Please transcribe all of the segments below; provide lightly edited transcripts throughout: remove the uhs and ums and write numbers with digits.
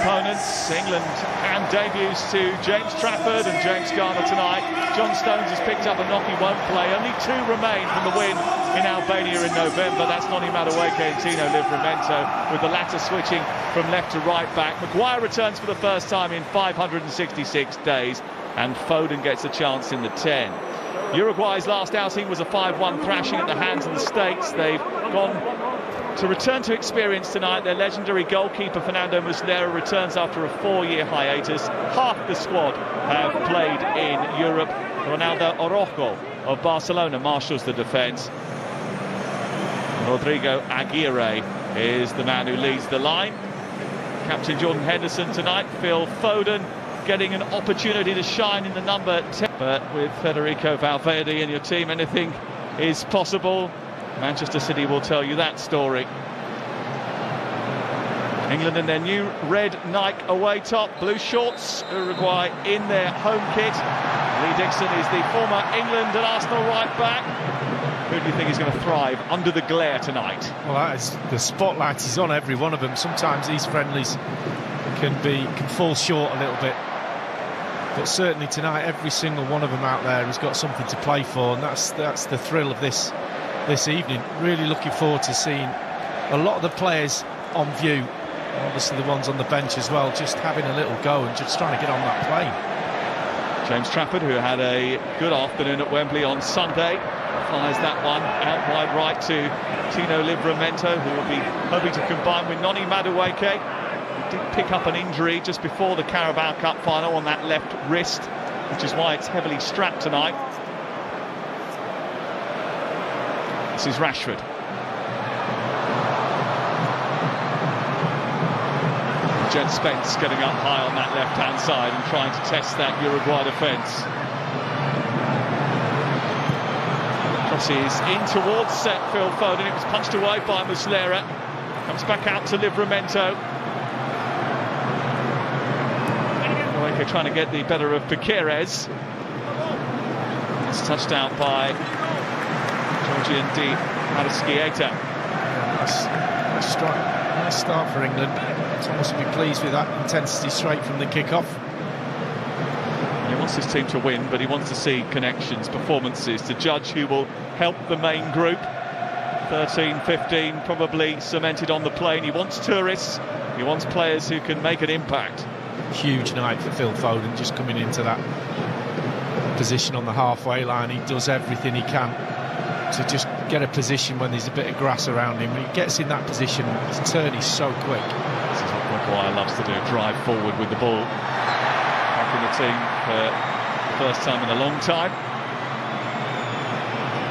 opponents. England hand debuts to James Trafford and James Garner tonight. John Stones has picked up a knock, he won't play. Only 2 remain from the win in Albania in November. That's Noni Madueke and Tino Livramento, with the latter switching from left to right back. Maguire returns for the first time in 566 days, and Foden gets a chance in the 10. Uruguay's last outing was a 5-1 thrashing at the hands of the States. They've gone to return to experience tonight. Their legendary goalkeeper Fernando Muslera returns after a 4-year hiatus. Half the squad have played in Europe. Ronaldo Araujo of Barcelona marshals the defence. Rodrigo Aguirre is the man who leads the line. Captain Jordan Henderson tonight. Phil Foden getting an opportunity to shine in the number 10. But with Federico Valverde in your team, anything is possible. Manchester City will tell you that story. England in their new red Nike away top, blue shorts. Uruguay in their home kit. Lee Dixon is the former England and Arsenal right back. Who do you think is going to thrive under the glare tonight? Well, the spotlight is on every one of them. Sometimes these friendlies can fall short a little bit. But certainly tonight, every single one of them out there has got something to play for, and that's the thrill of this evening. Really looking forward to seeing a lot of the players on view, and obviously the ones on the bench as well, just having a little go and just trying to get on that plane. James Trafford, who had a good afternoon at Wembley on Sunday, fires that one out wide right to Tino Livramento, who will be hoping to combine with Noni Madueke. Did pick up an injury just before the Carabao Cup final on that left wrist, which is why it's heavily strapped tonight. This is Rashford. Jen Spence getting up high on that left-hand side and trying to test that Uruguay defence. Crosses in towards Phil Foden. It was punched away by Muslera. Comes back out to Livramento. Trying to get the better of Piqueres. It's touched out by Georgian Di Marischieta. Nice start for England. Thomas will be pleased with that intensity straight from the kick-off. He wants his team to win, but he wants to see connections, performances, to judge who will help the main group. 13, 15 probably cemented on the plane. He wants tourists. He wants players who can make an impact. Huge night for Phil Foden, just coming into that position on the halfway line. He does everything he can to just get a position when there's a bit of grass around him. When he gets in that position, his turn is so quick. This is what Maguire loves to do, drive forward with the ball. Back in the team for the first time in a long time.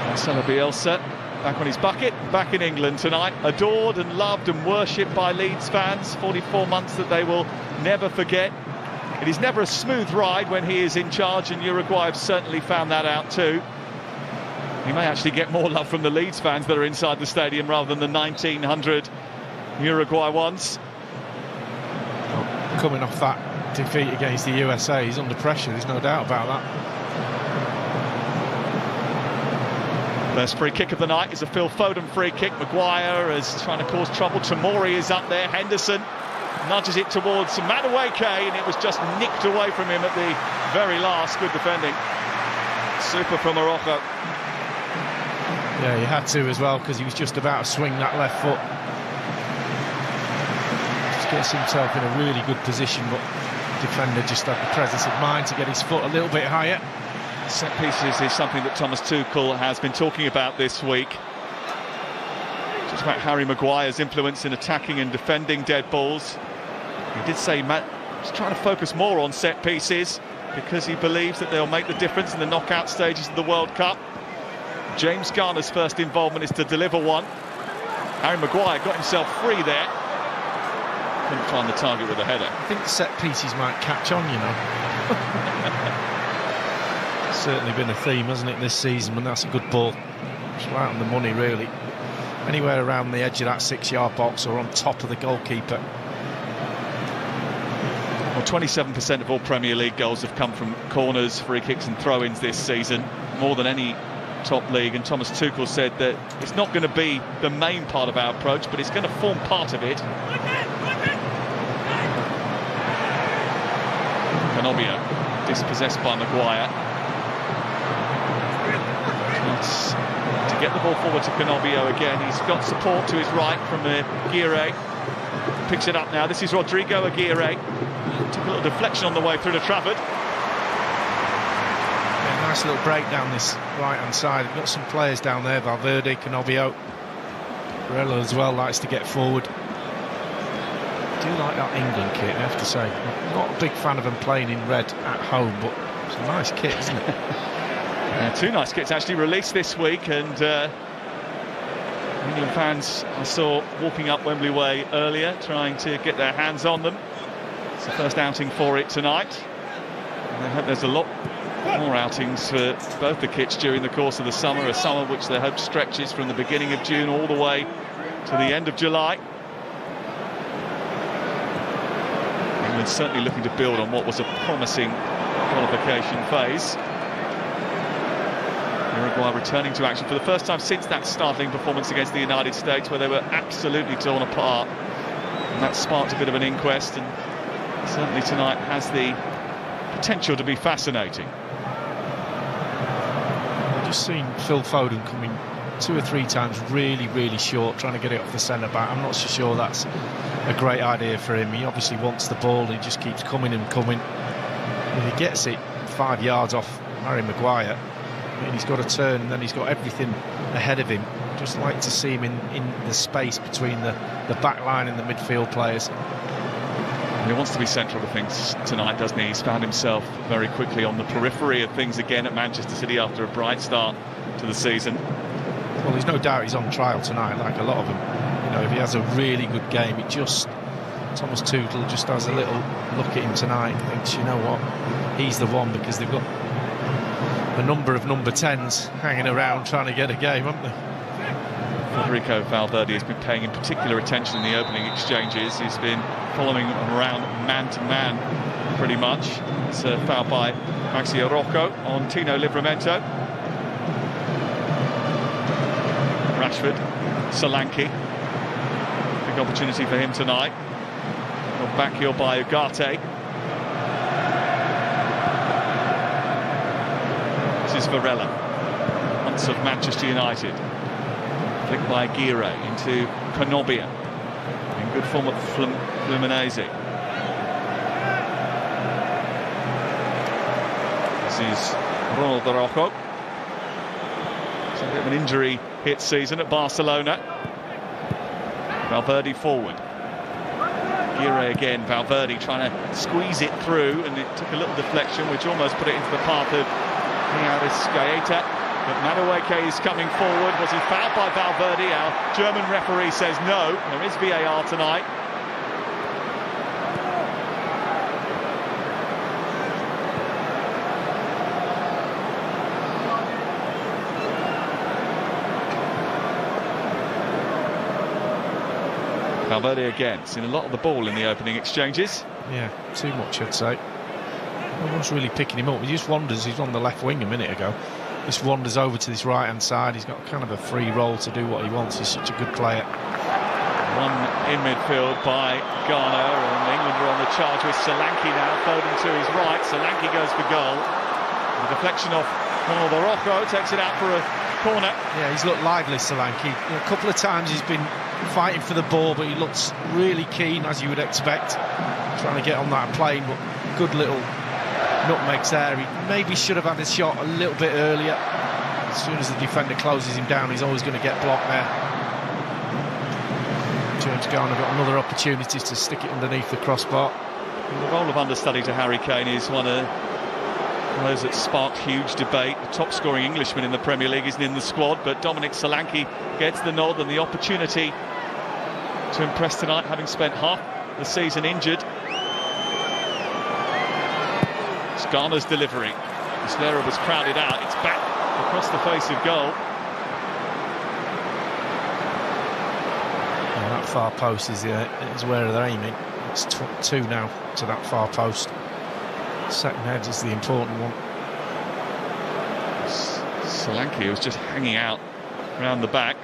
Marcelo Bielsa back on his bucket, back in England tonight. Adored and loved and worshipped by Leeds fans. 44 months that they will never forget. It is never a smooth ride when he is in charge, and Uruguay have certainly found that out too. He may actually get more love from the Leeds fans that are inside the stadium rather than the 1,900 Uruguay ones. Coming off that defeat against the USA, he's under pressure, there's no doubt about that. First free kick of the night is a Phil Foden free kick. Maguire is trying to cause trouble. Tomori is up there. Henderson nudges it towards Madueke, and it was just nicked away from him at the very last. Good defending. Super from Araujo. Yeah, he had to as well, because he was just about to swing that left foot. Just gets himself in a really good position, but the defender just had the presence of mind to get his foot a little bit higher. Set pieces is something that Thomas Tuchel has been talking about this week. Just about Harry Maguire's influence in attacking and defending dead balls. He did say Matt is trying to focus more on set pieces because he believes that they'll make the difference in the knockout stages of the World Cup. James Garner's first involvement is to deliver one. Harry Maguire got himself free there. Couldn't find the target with a header. I think set pieces might catch on, you know. Certainly been a theme, hasn't it, this season, and that's a good ball. It's right on the money, really. Anywhere around the edge of that 6-yard box or on top of the goalkeeper. Well, 27% of all Premier League goals have come from corners, free kicks and throw-ins this season, more than any top league, and Thomas Tuchel said that it's not going to be the main part of our approach, but it's going to form part of it. Canobio, dispossessed by Maguire. Tries to get the ball forward to Canobio again. He's got support to his right from Aguirre. Picks it up now. This is Rodrigo Aguirre. Took a little deflection on the way through to Trafford. Yeah, nice little break down this right-hand side. We've got some players down there, Valverde, Canobio. Varela as well likes to get forward. I do like that England kit, I have to say. I'm not a big fan of them playing in red at home, but it's a nice kit, isn't it? Two nice kits actually released this week, and England fans I saw walking up Wembley Way earlier trying to get their hands on them. It's the first outing for it tonight, and I hope there's a lot more outings for both the kits during the course of the summer, a summer which they hope stretches from the beginning of June all the way to the end of July. England certainly looking to build on what was a promising qualification phase. Uruguay returning to action for the first time since that startling performance against the United States, where they were absolutely torn apart, and that sparked a bit of an inquest, and certainly tonight has the potential to be fascinating. I've just seen Phil Foden coming 2 or 3 times really short, trying to get it off the centre back. I'm not so sure that's a great idea for him. He obviously wants the ball, he just keeps coming and coming. If he gets it 5 yards off Harry Maguire, and he's got to turn, and then he's got everything ahead of him. Just like to see him in the space between the back line and the midfield players. He wants to be central to things tonight, doesn't he? He's found himself very quickly on the periphery of things again at Manchester City after a bright start to the season. Well, there's no doubt he's on trial tonight, like a lot of them. You know, if he has a really good game, Thomas Tuchel just has a little look at him tonight and thinks, you know what, he's the one, because they've got a number of number 10s hanging around trying to get a game, haven't they? Federico Valverde has been paying in particular attention in the opening exchanges. He's been following around man-to-man pretty much. It's a foul by Maxi Rocco on Tino Livramento. Rashford, Solanke. Big opportunity for him tonight. Got back heel by Ugarte. This is Varela, once of Manchester United. Flicked by Aguirre into Canobio. In good form at Fluminense. This is Ronald Araujo. It's a bit of an injury hit season at Barcelona. Valverde forward. Aguirre again, Valverde trying to squeeze it through, and it took a little deflection which almost put it into the path of Gaeta. But Madueke is coming forward. Was he fouled by Valverde? Our German referee says no. There is VAR tonight. Valverde again, seen a lot of the ball in the opening exchanges. Yeah, too much, I'd say. No one's really picking him up. He just wanders. He's on the left wing a minute ago. Just wanders over to this right-hand side. He's got kind of a free role to do what he wants. He's such a good player. One in midfield by Ghana, and England are on the charge with Solanke now. Foden to his right. Solanke goes for goal. The deflection off Ronald Araujo takes it out for a corner. Yeah, he's looked lively, Solanke. A couple of times he's been fighting for the ball, but he looks really keen, as you would expect, trying to get on that plane. But good little nutmegs there. He maybe should have had his shot a little bit earlier. As soon as the defender closes him down, he's always going to get blocked there. James Garner got another opportunity to stick it underneath the crossbar. The role of understudy to Harry Kane is one of those that sparked huge debate. The top scoring Englishman in the Premier League isn't in the squad, but Dominic Solanke gets the nod and the opportunity to impress tonight, having spent half the season injured. It's Ghana's delivery. Muslera was crowded out. It's back across the face of goal. Yeah, that far post is where they're aiming. It's 2 now to that far post. Second head is the important one. Solanke was just hanging out around the back.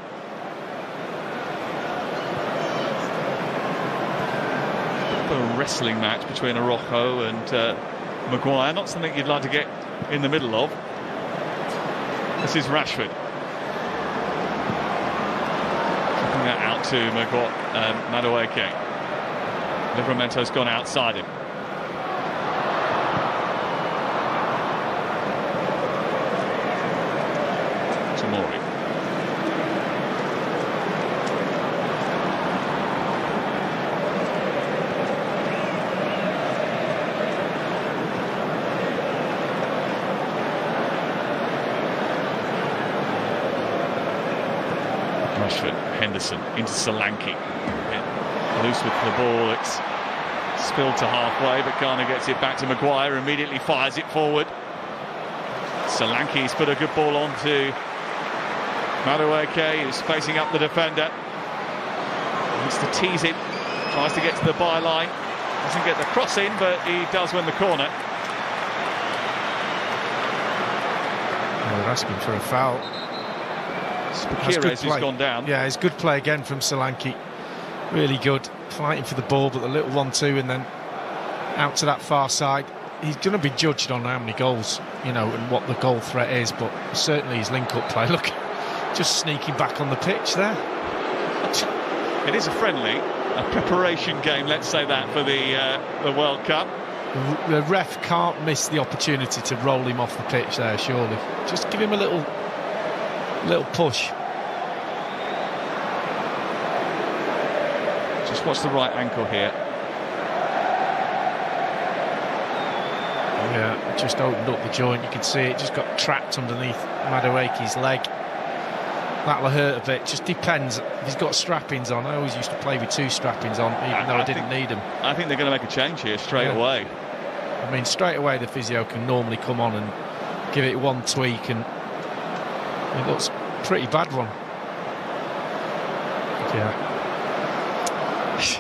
A wrestling match between Araujo and Maguire. Not something you'd like to get in the middle of. This is Rashford. Kicking that out to Madueke. Livramento's gone outside him. Tomori. Rashford, Henderson into Solanke. Loose with the ball, it's spilled to halfway, but Ghana gets it back to Maguire, immediately fires it forward. Solanke's put a good ball on to Madueke, who's facing up the defender. Needs to tease it, tries to get to the byline. Doesn't get the cross in, but he does win the corner. They're asking for a foul. Spakires who's gone down. Yeah, it's good play again from Solanke. Really good, fighting for the ball, but the little 1-2 and then out to that far side. He's going to be judged on how many goals, you know, and what the goal threat is, but certainly his link-up play. Look, just sneaking back on the pitch there. It is a friendly, a preparation game, let's say that, for the World Cup. The ref can't miss the opportunity to roll him off the pitch there, surely. Just give him a little push. Just watch the right ankle here. Yeah, just opened up the joint. You can see it just got trapped underneath Madueke's leg. That'll hurt a bit. Just depends. If he's got strappings on. I always used to play with 2 strappings on, even though I didn't need them. I think they're going to make a change here straight away. I mean, straight away the physio can normally come on and give it one tweak, and it looks pretty bad one. Yeah.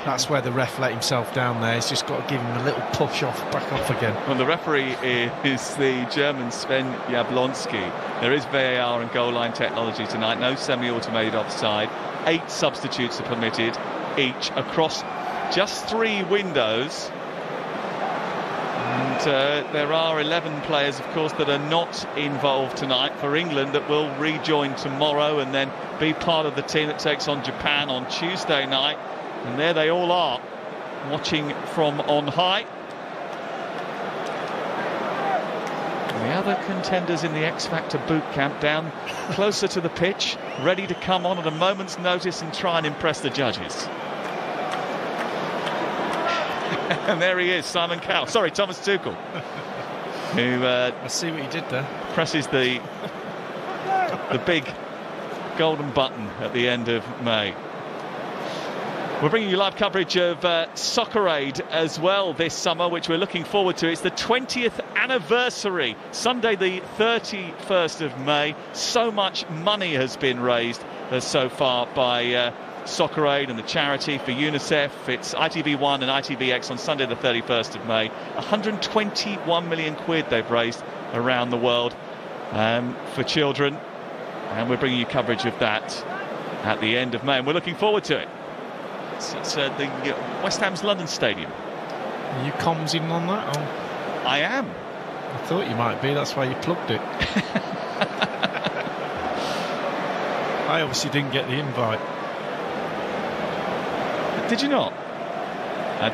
That's where the ref let himself down there. He's just got to give him a little push back off again. Well, the referee is the German Sven Jablonski. There is VAR and goal line technology tonight. No semi-automated offside. 8 substitutes are permitted each across just 3 windows. And there are 11 players, of course, that are not involved tonight for England that will rejoin tomorrow and then be part of the team that takes on Japan on Tuesday night. And there they all are, watching from on high. And the other contenders in the X Factor boot camp down closer to the pitch, ready to come on at a moment's notice and try and impress the judges. And there he is, Simon Cowell. Sorry, Thomas Tuchel. Who I see what you did there. Presses the big golden button at the end of May. We're bringing you live coverage of Soccer Aid as well this summer, which we're looking forward to. It's the 20th anniversary, Sunday the 31st of May. So much money has been raised so far by Soccer Aid and the charity for UNICEF. It's ITV1 and ITVX on Sunday the 31st of May. 121 million quid they've raised around the world for children. And we're bringing you coverage of that at the end of May. And we're looking forward to it. It's the West Ham's London Stadium. Are you comms in on that? Or? I am. I thought you might be, that's why you plugged it. I obviously didn't get the invite. Did you not?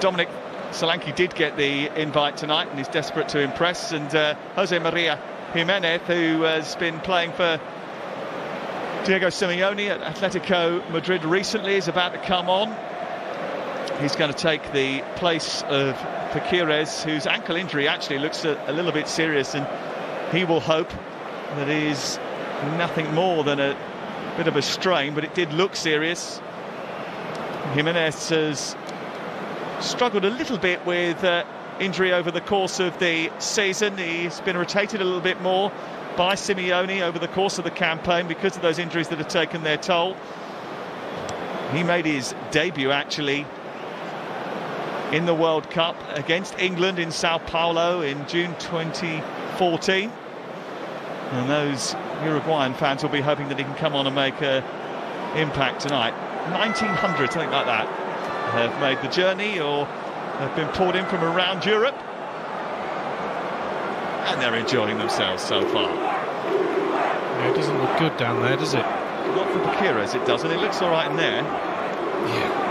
Dominic Solanke did get the invite tonight and is desperate to impress. And Jose Maria Jimenez, who has been playing for Diego Simeone at Atletico Madrid recently, is about to come on. He's going to take the place of Spakires, whose ankle injury actually looks a little bit serious, and he will hope that it is nothing more than a bit of a strain, but it did look serious. Jimenez has struggled a little bit with injury over the course of the season. He's been rotated a little bit more by Simeone over the course of the campaign because of those injuries that have taken their toll. He made his debut actually in the World Cup against England in Sao Paulo in June 2014. And those Uruguayan fans will be hoping that he can come on and make an impact tonight. 1,900, something like that, have made the journey or have been poured in from around Europe. and they're enjoying themselves so far. Yeah, it doesn't look good down there, does it? Not for Bakirez, it doesn't. It looks all right in there. Yeah.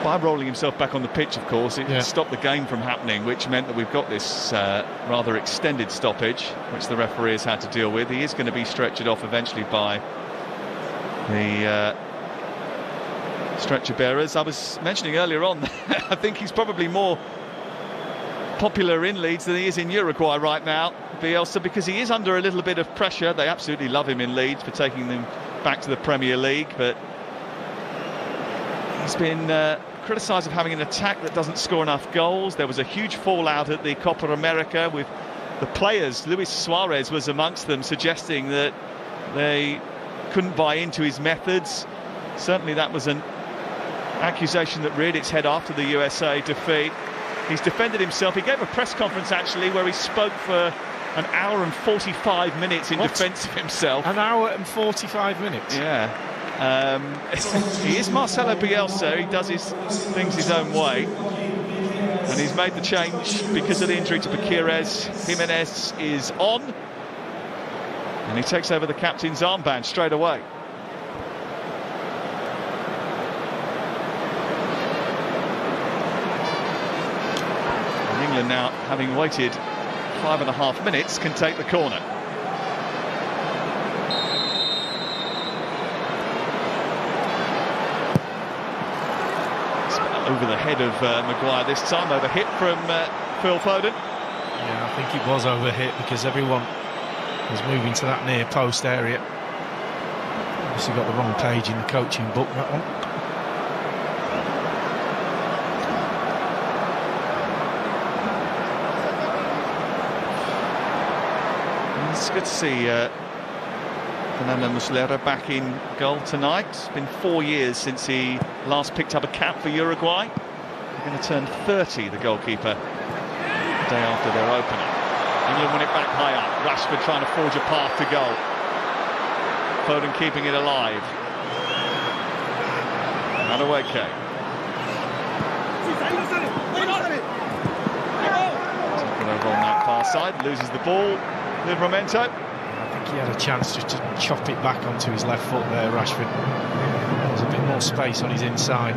By rolling himself back on the pitch, of course, it stopped the game from happening, which meant that we've got this rather extended stoppage, which the referee has had to deal with. He is going to be stretchered off eventually by the stretcher bearers. I was mentioning earlier on, I think he's probably more popular in Leeds than he is in Uruguay right now, Bielsa, because he is under a little bit of pressure. They absolutely love him in Leeds for taking them back to the Premier League, but he's been criticised of having an attack that doesn't score enough goals. There was a huge fallout at the Copa America with the players. Luis Suarez was amongst them, suggesting that they couldn't buy into his methods. Certainly that was an accusation that reared its head after the USA defeat. He's defended himself. He gave a press conference, actually, where he spoke for an hour and 45 minutes in defence of himself. An hour and 45 minutes? Yeah. He is Marcelo Bielsa. He does his things his own way, and he's made the change because of the injury to Bakirez. Jimenez is on, and he takes over the captain's armband straight away. And England now, having waited 5.5 minutes, can take the corner. Over the head of Maguire this time, over hit from Phil Foden. Yeah, I think it was over hit because everyone was moving to that near post area. Obviously got the wrong page in the coaching book, that one. And it's good to see Al-Nassr back in goal tonight. It's been 4 years since he last picked up a cap for Uruguay. They're going to turn 30, the goalkeeper, the day after their opening. England win it back high up. Rashford trying to forge a path to goal. Foden keeping it alive. Madueke. Taken over on that far side, loses the ball. Livramento. He had a chance just to chop it back onto his left foot there, Rashford. There's a bit more space on his inside.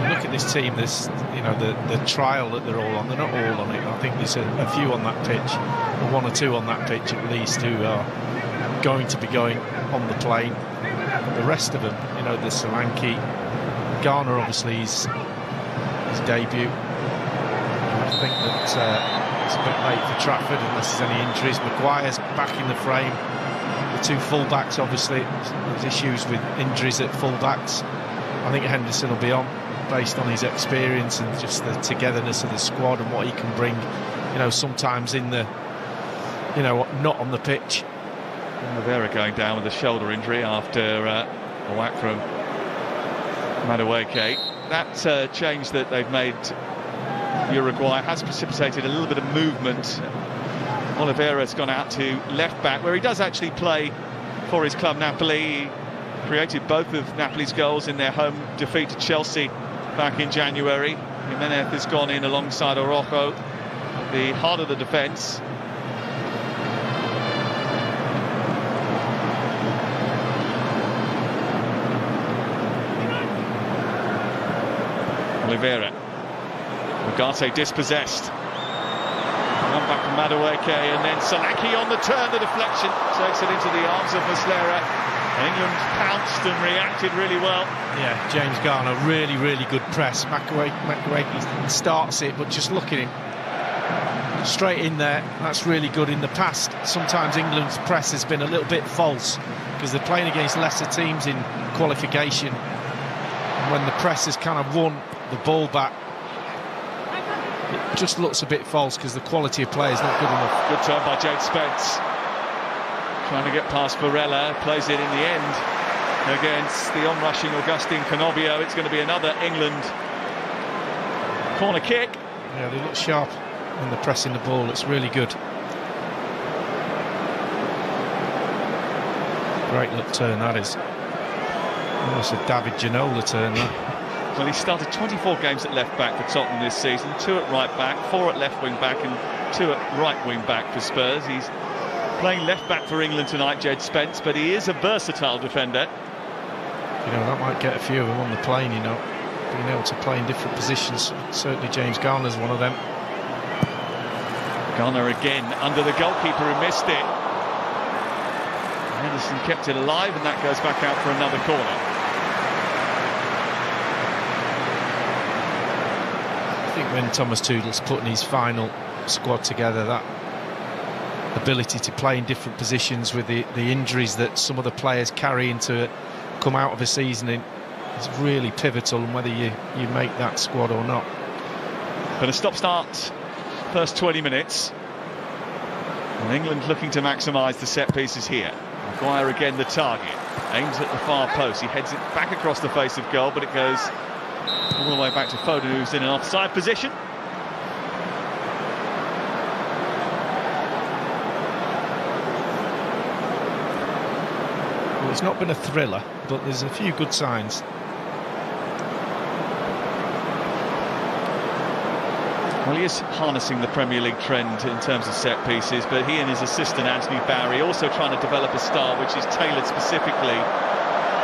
Look at this team, this, you know, the trial that they're all on. They're not all on it. I think there's a few on that pitch, or one or two on that pitch at least, who are going to be going on the plane. But the rest of them, you know, the Solanke, Garner, obviously his debut. I think that it's a bit late for Trafford unless there's any injuries. Maguire's back in the frame. The two full-backs, obviously, there's issues with injuries at full-backs. I think Henderson will be on based on his experience and just the togetherness of the squad and what he can bring, you know, sometimes in the, you know, not on the pitch. Rivera going down with a shoulder injury after a whack from Madueke. That change that they've made Uruguay has precipitated a little bit of movement. Oliveira's gone out to left back, where he does actually play for his club Napoli. He created both of Napoli's goals in their home defeat to Chelsea back in January. Jimenez has gone in alongside Orojo, the heart of the defence. Oliveira. Ugarte dispossessed. One back from Madueke, and then Solanke on the turn. The deflection takes it into the arms of Muslera. England pounced and reacted really well. Yeah, James Garner, really, really good press. Madueke starts it, but just look at him. Straight in there, that's really good. In the past, sometimes England's press has been a little bit false because they're playing against lesser teams in qualification. And when the press has kind of won the ball back, it just looks a bit false because the quality of play is not good enough. Good turn by Jade Spence. Trying to get past Varela, plays it in the end against the onrushing Augustine Canobio. It's going to be another England corner kick. Yeah, they look sharp when they're pressing the ball. It's really good. Great little turn that is. Almost a David Ginola turn that. Well, he started 24 games at left back for Tottenham this season, 2 at right back, 4 at left wing back and 2 at right wing back for Spurs. He's playing left back for England tonight, Jed Spence, but he is a versatile defender. You know, that might get a few of them on the plane, you know, being able to play in different positions. Certainly James Garner's one of them. Garner again under the goalkeeper who missed it. Henderson kept it alive, and that goes back out for another corner. I think when Thomas Tuchel's putting his final squad together, that ability to play in different positions with the injuries that some of the players carry into come out of a season in, is really pivotal, and whether you make that squad or not. But a stop-start first 20 minutes, and England looking to maximise the set pieces here. Maguire again the target, aims at the far post, he heads it back across the face of goal, but it goes all the way back to Foden, who's in an offside position. Well, it's not been a thriller, but there's a few good signs. Well, he is harnessing the Premier League trend in terms of set pieces, but he and his assistant Anthony Barry also trying to develop a style which is tailored specifically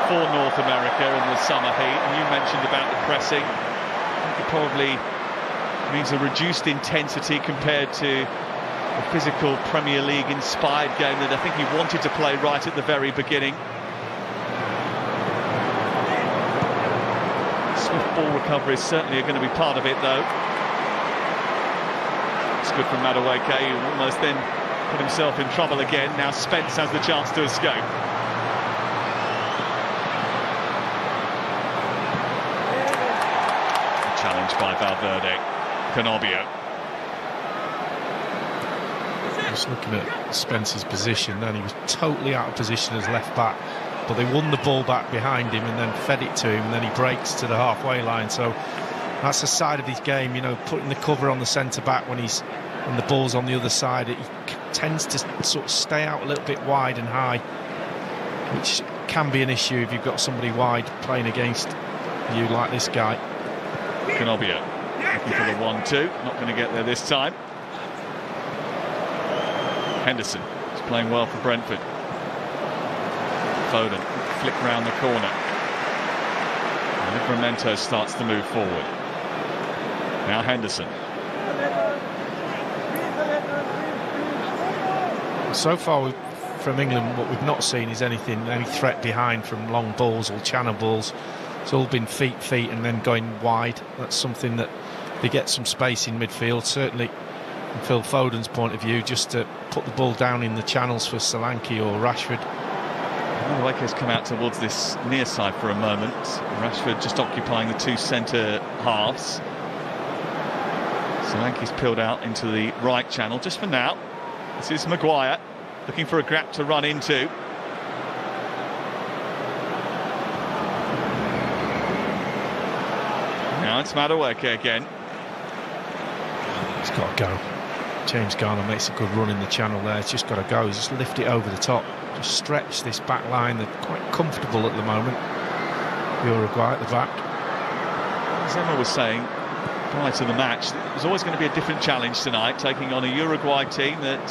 for North America in the summer heat. And you mentioned about the pressing. I think it probably means a reduced intensity compared to the physical Premier League inspired game that I think he wanted to play right at the very beginning. Swift ball recovery is certainly going to be part of it, though. It's good from Madueke, who almost then put himself in trouble again. Now Spence has the chance to escape. Challenge by Valverde. Canobio. Just looking at Spence's position, then he was totally out of position as left back, but they won the ball back behind him and then fed it to him, and then he breaks to the halfway line. So that's the side of his game, you know, putting the cover on the centre back when the ball's on the other side. He tends to sort of stay out a little bit wide and high, which can be an issue if you've got somebody wide playing against you like this guy. Canobio looking for the 1-2, not going to get there this time. Henderson is playing well for Brentford. Foden flick round the corner. And Livramento starts to move forward. Now Henderson. So far from England, what we've not seen is any threat behind from long balls or channel balls. It's all been feet, and then going wide. That's something that they get some space in midfield, certainly from Phil Foden's point of view, just to put the ball down in the channels for Solanke or Rashford. Madueke's come out towards this near side for a moment. Rashford just occupying the 2 centre halves. Solanke's peeled out into the right channel just for now. This is Maguire looking for a gap to run into. Now it's Madueke again. It's got to go. James Garner makes a good run in the channel there. It's just got to go. He's just lift it over the top. Just stretch this back line. They're quite comfortable at the moment. Uruguay at the back. As Emma was saying prior to the match, it was always going to be a different challenge tonight, taking on a Uruguay team that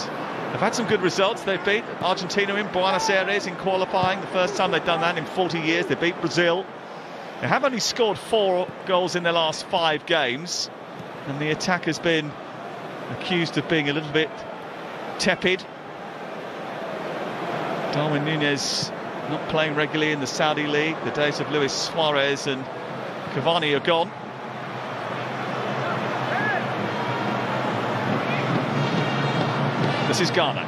have had some good results. They've beat Argentina in Buenos Aires in qualifying. The first time they've done that in 40 years. They beat Brazil. They have only scored 4 goals in their last 5 games. And the attack has been accused of being a little bit tepid. Darwin Núñez not playing regularly in the Saudi League. The days of Luis Suarez and Cavani are gone. This is Ghana.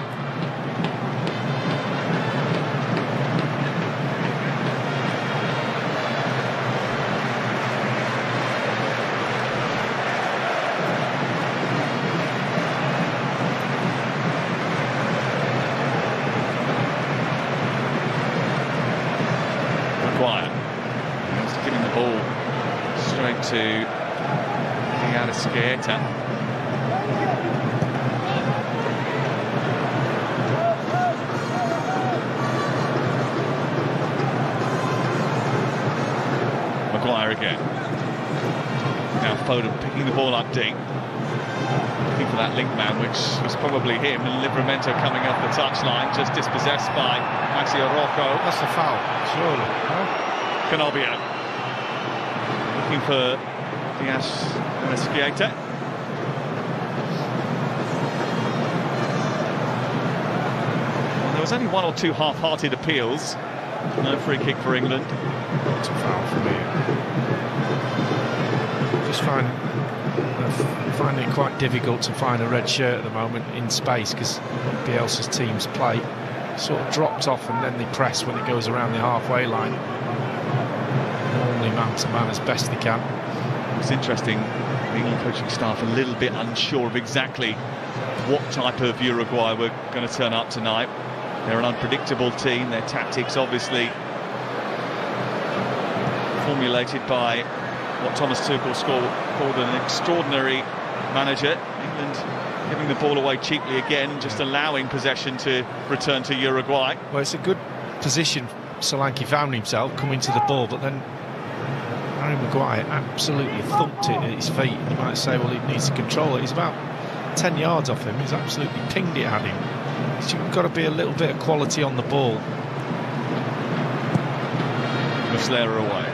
Giving the ball straight to the Al-Nassr. Maguire again. Now Foden picking the ball up deep, looking for that link man, which was probably him, and Livramento coming up the touchline, just dispossessed by Maxi Araujo. That's a foul, surely. Huh? Canobio looking for Diaz Mesquieta. Well, there was only one or two half-hearted appeals. No free kick for England. It's a foul for me. Just finding it quite difficult to find a red shirt at the moment in space, because Bielsa's teams play sort of dropped off and then they press when it goes around the halfway line. Normally man to man as best they can. It's interesting, the England coaching staff a little bit unsure of exactly what type of Uruguay were going to turn up tonight. They're an unpredictable team. Their tactics obviously formulated by what Thomas Tuchel called an extraordinary manager. England giving the ball away cheaply again, just allowing possession to return to Uruguay. Well, it's a good position Solanke found himself coming to the ball, but then Harry Maguire absolutely thumped it at his feet. You might say, well, he needs to control it. He's about 10 yards off him. He's absolutely pinged it at him. So you've got to be a little bit of quality on the ball. Muslera away.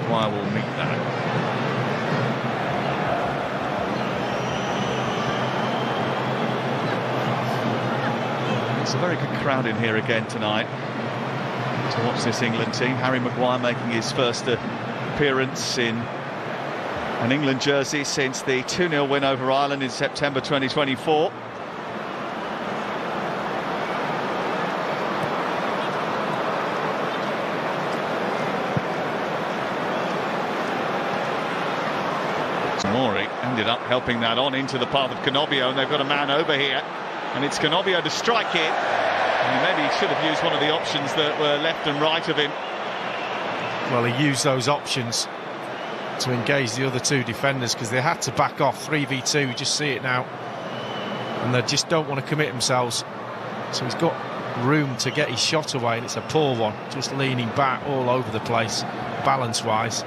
Maguire will meet that. It's a very good crowd in here again tonight to watch this England team. Harry Maguire making his first appearance in an England jersey since the 2-0 win over Ireland in September 2024. Mori ended up helping that on into the path of Canobio, and they've got a man over here, and it's Canobio to strike it. And maybe he should have used one of the options that were left and right of him. Well, he used those options to engage the other two defenders, because they had to back off 3v2. You just see it now, and they just don't want to commit themselves. So he's got room to get his shot away, and it's a poor one, just leaning back all over the place balance-wise.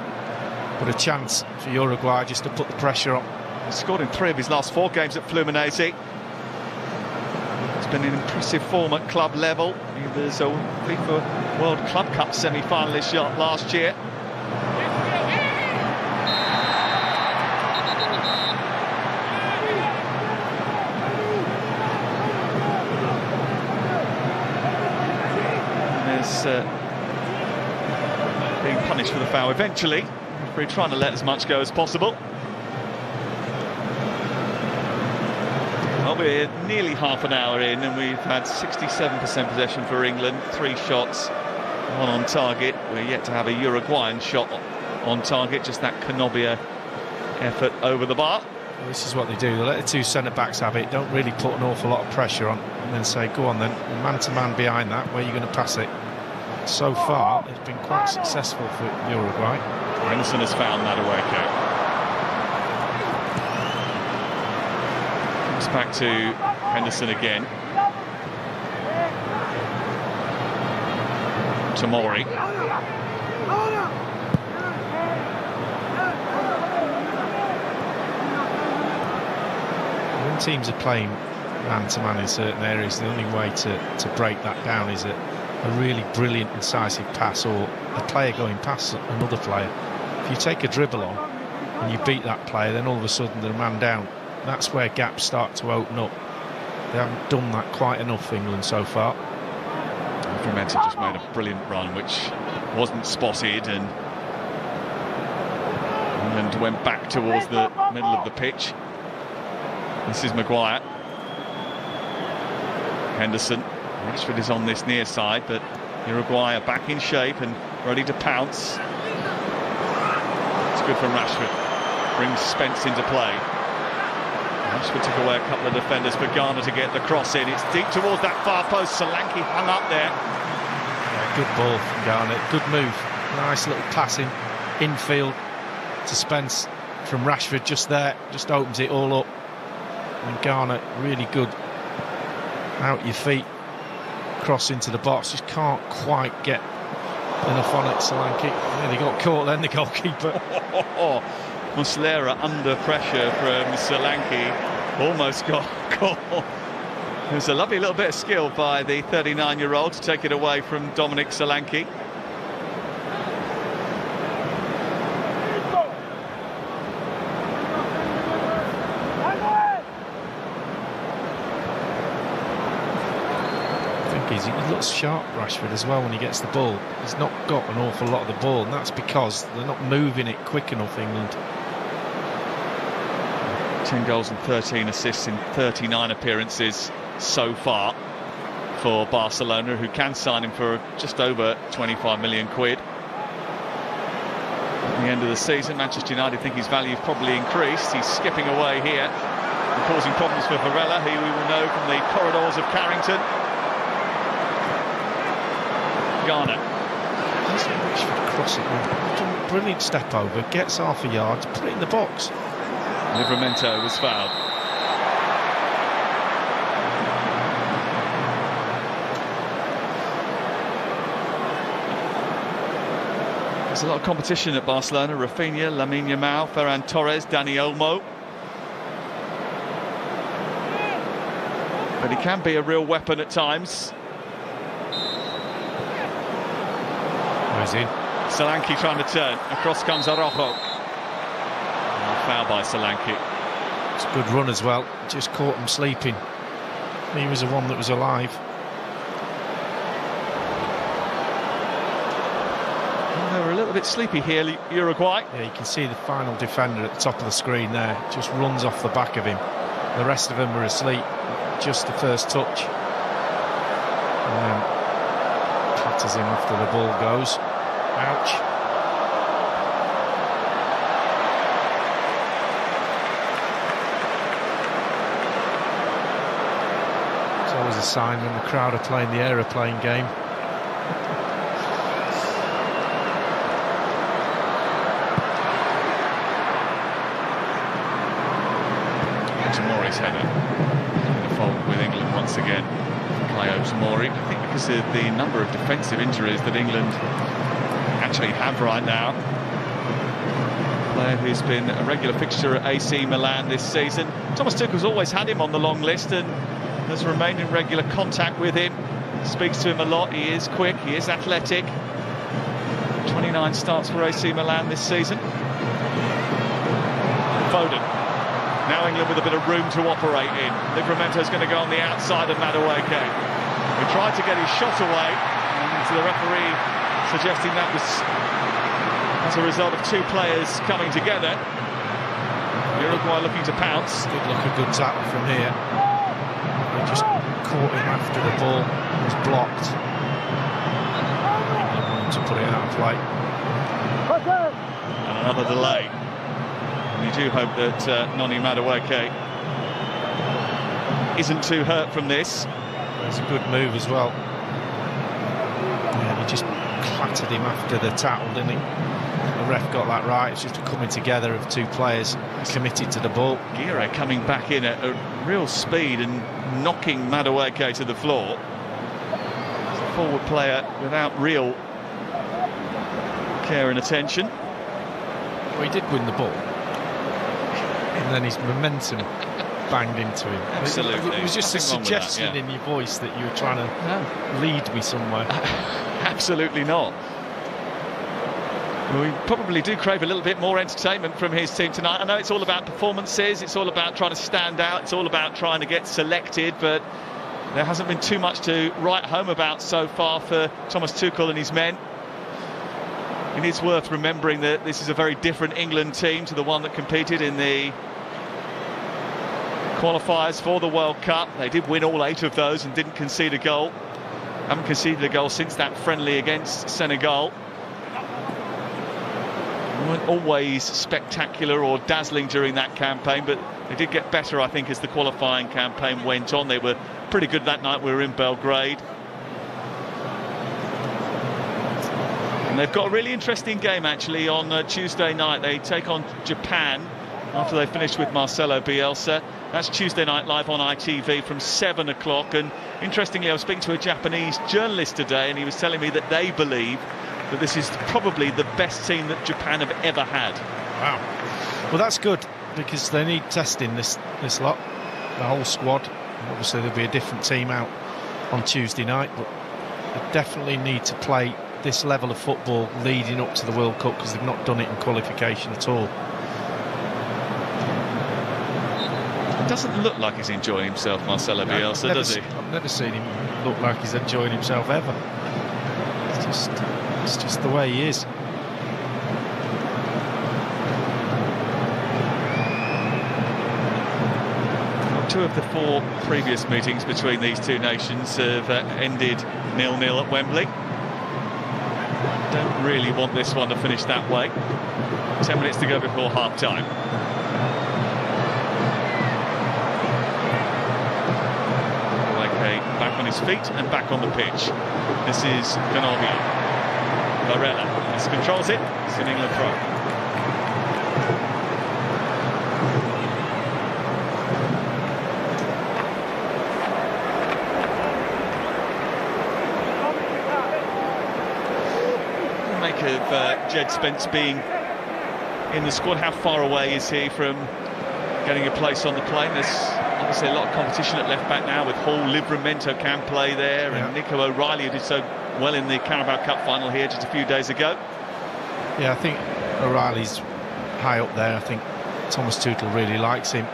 But a chance for Uruguay just to put the pressure on. He's scored in 3 of his last 4 games at Fluminense. It's been an impressive form at club level. He was a FIFA World Club Cup semi-finalist last year. And there's being punished for the foul eventually. We're trying to let as much go as possible. Well, we're nearly half an hour in, and we've had 67% possession for England, 3 shots, 1 on target. We're yet to have a Uruguayan shot on target, just that Canobio effort over the bar. Well, this is what they do. They let the 2 centre-backs have it, don't really put an awful lot of pressure on, and then say, go on then, man-to-man behind that, where are you going to pass it? So far, it's been quite successful for Uruguay. Henderson has found that away kick. Comes back to Henderson again. To Mori. When teams are playing man-to-man in certain areas, the only way to break that down is a really brilliant, incisive pass, or a player going past another player. If you take a dribble on and you beat that player, then all of a sudden they're a man down. That's where gaps start to open up. They haven't done that quite enough, England, so far. Livramento just made a brilliant run, which wasn't spotted, and England went back towards the middle of the pitch. This is Maguire. Henderson. Rashford is on this near side, but Uruguay are back in shape and ready to pounce. It's good for Rashford. Brings Spence into play. Rashford took away a couple of defenders for Ghana to get the cross in. It's deep towards that far post. Solanke hung up there. Yeah, good ball from Ghana. Good move. Nice little passing infield to Spence from Rashford just there. Just opens it all up. And Ghana really good out your feet. Cross into the box, just can't quite get enough on it. Solanke, yeah, they got caught then, the goalkeeper. Muslera under pressure from Solanke, almost got a goal. It was a lovely little bit of skill by the 39-year-old to take it away from Dominic Solanke. He looks sharp, Rashford, as well when he gets the ball. He's not got an awful lot of the ball, and that's because they're not moving it quick enough, England. 10 goals and 13 assists in 39 appearances so far for Barcelona, who can sign him for just over 25 million quid. At the end of the season, Manchester United think his value probably increased. He's skipping away here and causing problems for Varela, who we will know from the corridors of Carrington. Ghana. Rashford cross it. Brilliant step over, gets half a yard, put it in the box. Livramento was fouled. There's a lot of competition at Barcelona. Rafinha, Lamine Yamal, Ferran Torres, Dani Olmo. But he can be a real weapon at times. Where's he? Solanke trying to turn. Across comes Araujo. Foul by Solanke. It's a good run as well. Just caught him sleeping. He was the one that was alive. Well, they were a little bit sleepy here, Uruguay. Yeah, you can see the final defender at the top of the screen there. Just runs off the back of him. The rest of them were asleep. Just the first touch. And then clatters him after the ball goes. Ouch. It's always a sign when the crowd are playing the aeroplane game. Tomori's header. The fault with England once again. Kayo Tomori. I think because of the number of defensive injuries that England actually have right now. A player who's been a regular fixture at AC Milan this season. Thomas Tuchel's always had him on the long list and has remained in regular contact with him. Speaks to him a lot. He is quick, he is athletic. 29 starts for AC Milan this season. Foden. Now England with a bit of room to operate in. Livramento's going to go on the outside of Madueke. He tried to get his shot away, and the referee suggesting that was as a result of two players coming together. Uruguay looking to pounce. Did look a good tackle from here. They just caught him after the ball was blocked. England wanted to put it out of play. And another delay. And you do hope that Noni Madueke isn't too hurt from this. It's a good move as well. Yeah, he just clattered him after the tackle, didn't he? The ref got that right. It's just a coming together of two players committed to the ball. Guerre coming back in at a real speed and knocking Madueke to the floor. It's a forward player without real care and attention. Well, he did win the ball. And then his momentum banged into him. Absolutely. It was just a suggestion in your voice that you were trying to lead me somewhere. Absolutely not. Well, we probably do crave a little bit more entertainment from his team tonight. I know it's all about performances, it's all about trying to stand out, it's all about trying to get selected, but there hasn't been too much to write home about so far for Thomas Tuchel and his men. It is worth remembering that this is a very different England team to the one that competed in the qualifiers for the World Cup. They did win all 8 of those and didn't concede a goal. Haven't conceded a goal since that friendly against Senegal. They weren't always spectacular or dazzling during that campaign, but they did get better, I think, as the qualifying campaign went on. They were pretty good that night. We were in Belgrade. And they've got a really interesting game, actually, on Tuesday night. They take on Japan after they finished with Marcelo Bielsa. That's Tuesday night live on ITV from 7 o'clock. And interestingly, I was speaking to a Japanese journalist today, and he was telling me that they believe that this is probably the best team that Japan have ever had. Wow. Well, that's good, because they need testing this lot, the whole squad. And obviously there'll be a different team out on Tuesday night, but they definitely need to play this level of football leading up to the World Cup, because they've not done it in qualification at all. It doesn't look like he's enjoying himself, Marcelo Bielsa, does he? I've never seen him look like he's enjoying himself ever. It's just the way he is. Two of the 4 previous meetings between these two nations have ended 0-0 at Wembley. Don't really want this one to finish that way. 10 minutes to go before half-time. Okay, back on his feet and back on the pitch. This is Canobio. Varela controls it. It's an England throw. Of Jed Spence being in the squad. How far away is he from getting a place on the plane? There's obviously a lot of competition at left back now, with Hall. Livramento can play there, and Nico O'Reilly, who did so well in the Carabao Cup final here just a few days ago. Yeah, I think O'Reilly's high up there. I think Thomas Tuchel really likes him.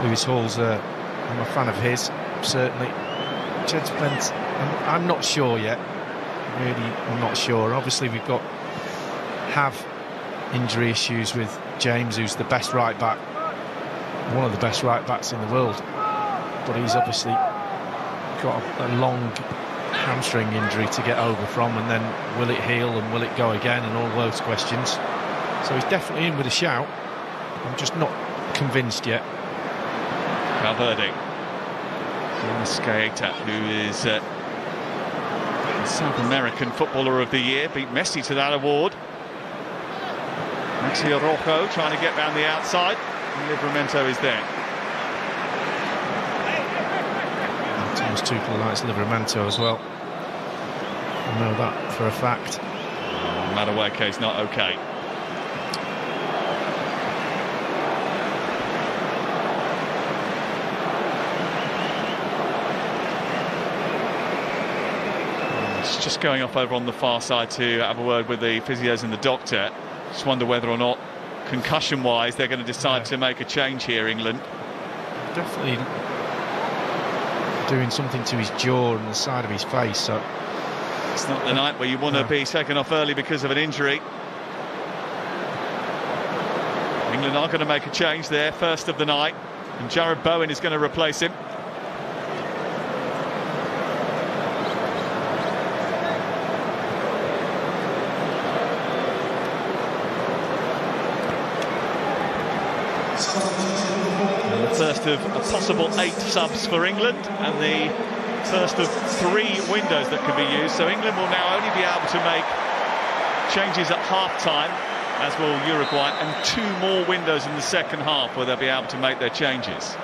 Lewis Hall's I'm a fan of his, certainly. Jed Spence, I'm not sure yet. Really, I'm not sure. Obviously, we've got injury issues with James, who's the best right back, one of the best right backs in the world. But he's obviously got a long hamstring injury to get over from, and then will it heal and will it go again, and all those questions. So he's definitely in with a shout. I'm just not convinced yet. Valverde. Skaeta, who is South American Footballer of the Year, beat Messi to that award. Maxi Araujo trying to get round the outside, and Livramento is there. Thomas Tuchel likes Livramento as well. I know that for a fact. Madueke is not okay. Just going off over on the far side to have a word with the physios and the doctor. Just wonder whether or not, concussion-wise, they're going to decide to make a change here, England. Definitely doing something to his jaw and the side of his face. So it's not the night where you want to be taken off early because of an injury. England are going to make a change there, first of the night, and Jared Bowen is going to replace him. First of a possible 8 subs for England, and the first of 3 windows that can be used. So England will now only be able to make changes at half-time, as will Uruguay, and 2 more windows in the second half where they'll be able to make their changes.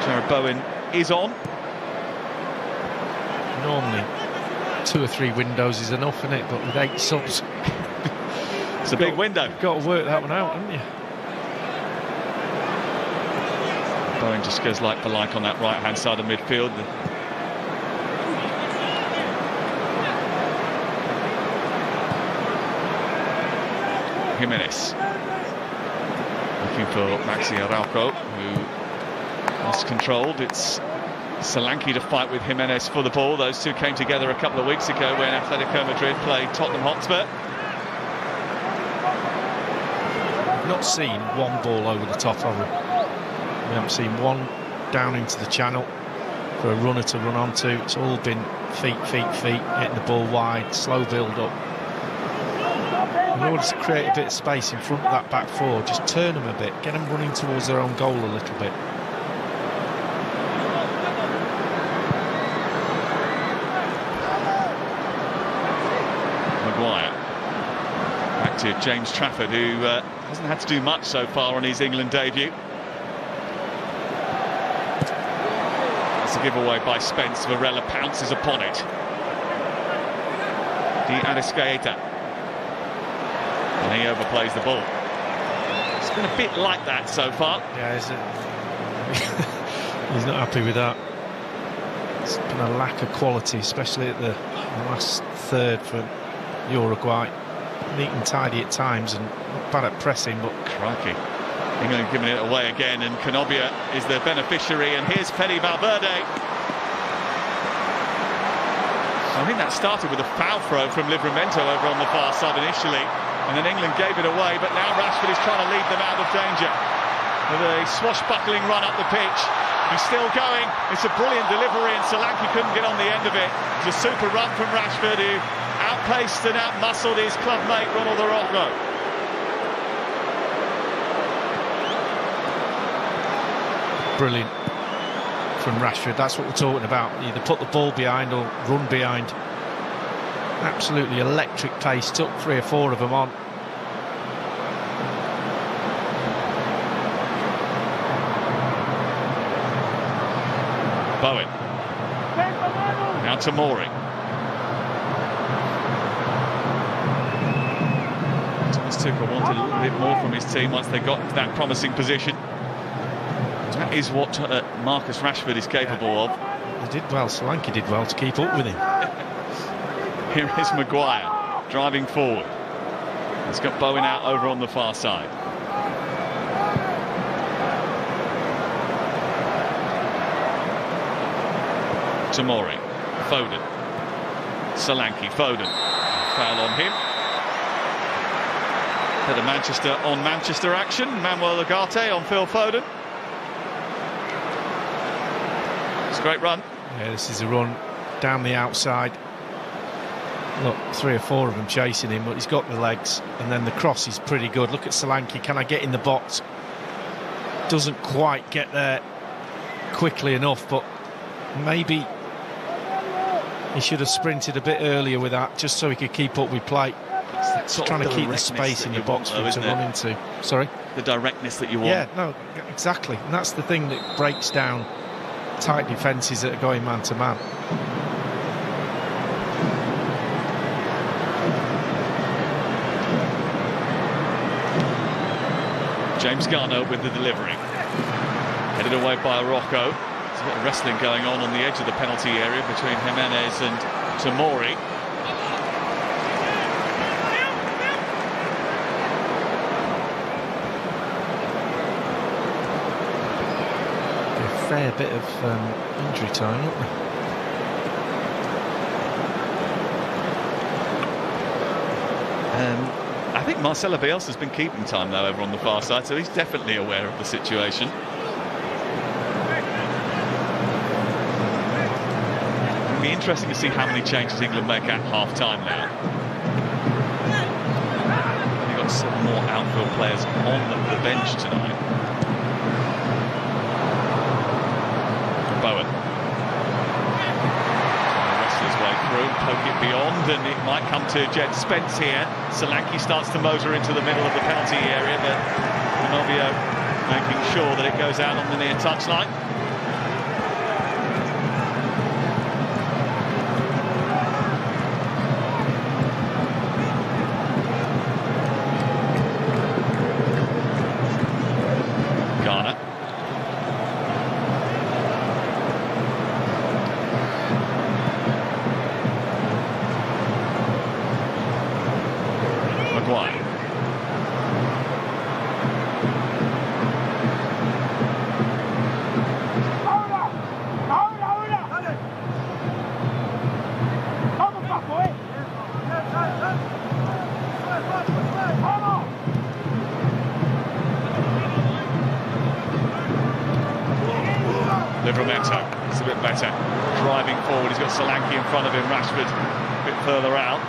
Jared Bowen is on. Normally 2 or 3 windows is enough, isn't it? But with 8 subs, it's a big window. You've got to work that one out, haven't you? Bowen just goes like for like on that right-hand side of midfield. Jimenez looking for Maxi Araujo, who lost controlled. It's Solanke to fight with Jimenez for the ball. Those two came together a couple of weeks ago when Atletico Madrid played Tottenham Hotspur. Not seen one ball over the top of it. We haven't seen one down into the channel for a runner to run onto. It's all been feet, hitting the ball wide, slow build-up. In order to create a bit of space in front of that back four, just turn them a bit, get them running towards their own goal a little bit. Maguire. Back to James Trafford, who hasn't had to do much so far on his England debut. It's a giveaway by Spence. Varela pounces upon it. Arriscaeta. And he overplays the ball. It's been a bit like that so far. Yeah, he's not happy with that. It's been a lack of quality, especially at the last third for Uruguay. Neat and tidy at times and not bad at pressing, but... Crikey. England giving it away again, and Canobia is the beneficiary, and here's Fede Valverde. I think that started with a foul throw from Livramento over on the far side initially, and then England gave it away, but now Rashford is trying to lead them out of danger. With a swashbuckling run up the pitch. He's still going. It's a brilliant delivery, and Solanke couldn't get on the end of it. It's a super run from Rashford, who outpaced and outmuscled his clubmate Ronald Araujo. Brilliant from Rashford. That's what we're talking about. Either put the ball behind or run behind. Absolutely electric pace. Took 3 or 4 of them on. Bowen. Now to Mori. Thomas Tuchel wanted a little bit more from his team once they got into that promising position. That is what Marcus Rashford is capable of. He did well. Solanke did well to keep up with him. Here is Maguire driving forward. He's got Bowen out over on the far side. Tomori, Foden, Solanke, Foden. Foul on him. Bit of Manchester on Manchester action. Manuel Ugarte on Phil Foden. It's a great run. Yeah, this is a run down the outside. Look, 3 or 4 of them chasing him, but he's got the legs, and then the cross is pretty good. Look at Solanke. Can I get in the box? Doesn't quite get there quickly enough, but maybe he should have sprinted a bit earlier with that, just so he could keep up with play. He's trying to keep the space in the box for him to run into. Sorry? The directness that you want. Yeah, no, exactly. And that's the thing that breaks down tight defences that are going man-to-man. James Garner with the delivery. Headed away by Rocco. There's a bit of wrestling going on the edge of the penalty area between Jimenez and Tomori. A fair bit of injury time, isn't there? I think Marcelo Bielsa's been keeping time though over on the far side, so he's definitely aware of the situation. It'll be interesting to see how many changes England make at half-time now. You've got 7 more outfield players on the bench tonight. Bowen. Through, poke it beyond, and it might come to Jed Spence here. Solanke starts to motor into the middle of the penalty area, but Canobia making sure that it goes out on the near touchline. Garner. Maguire. Livramento, it's a bit better. Driving forward, he's got Solanke in front of him, Rashford a bit further out.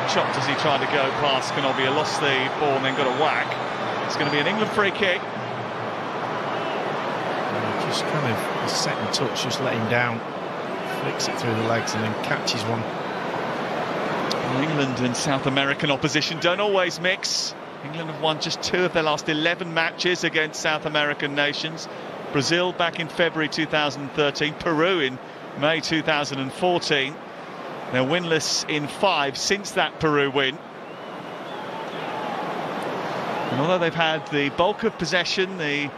Chopped as he tried to go past Canobia, lost the ball and then got a whack. It's going to be an England free kick. Just kind of a second touch, just let him down, flicks it through the legs and then catches one. Well, England and South American opposition don't always mix. England have won just 2 of their last 11 matches against South American nations. Brazil back in February 2013, Peru in May 2014. They're winless in 5 since that Peru win. And although they've had the bulk of possession, the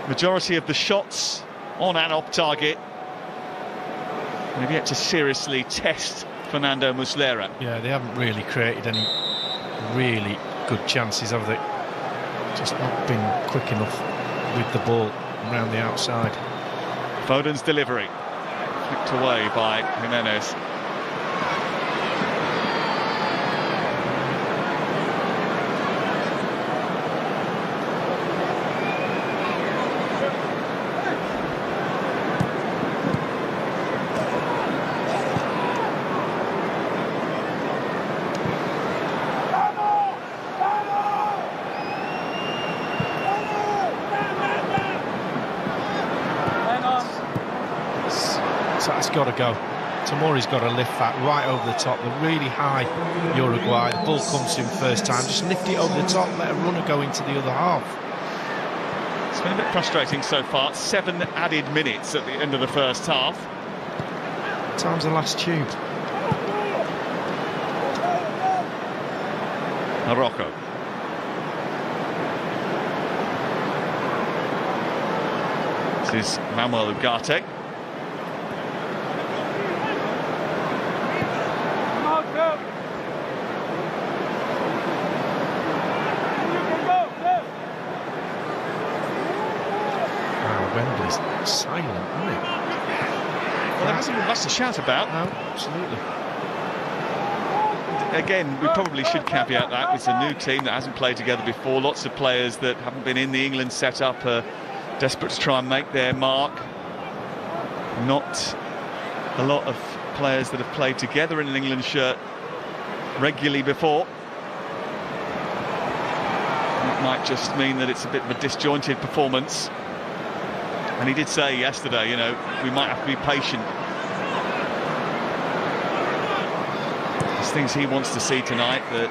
majority of the shots on and off target, they've yet to seriously test Fernando Muslera. Yeah, they haven't really created any really good chances, have they? Just not been quick enough with the ball around the outside. Foden's delivery, flicked away by Jimenez. That's got to go. Tomori's got to lift that right over the top. They're really high, Uruguay. The ball comes to him first time. Just lift it over the top, let a runner go into the other half. It's been a bit frustrating so far. 7 added minutes at the end of the first half. Time's the last tube. Morocco. This is Manuel Ugarte. Wembley's silent, isn't it? Well, there hasn't been much to shout about. No, absolutely. Again, we probably should caveat that. It's a new team that hasn't played together before. Lots of players that haven't been in the England setup are desperate to try and make their mark. Not a lot of players that have played together in an England shirt regularly before. It might just mean that it's a bit of a disjointed performance. And he did say yesterday, you know, we might have to be patient. There's things he wants to see tonight that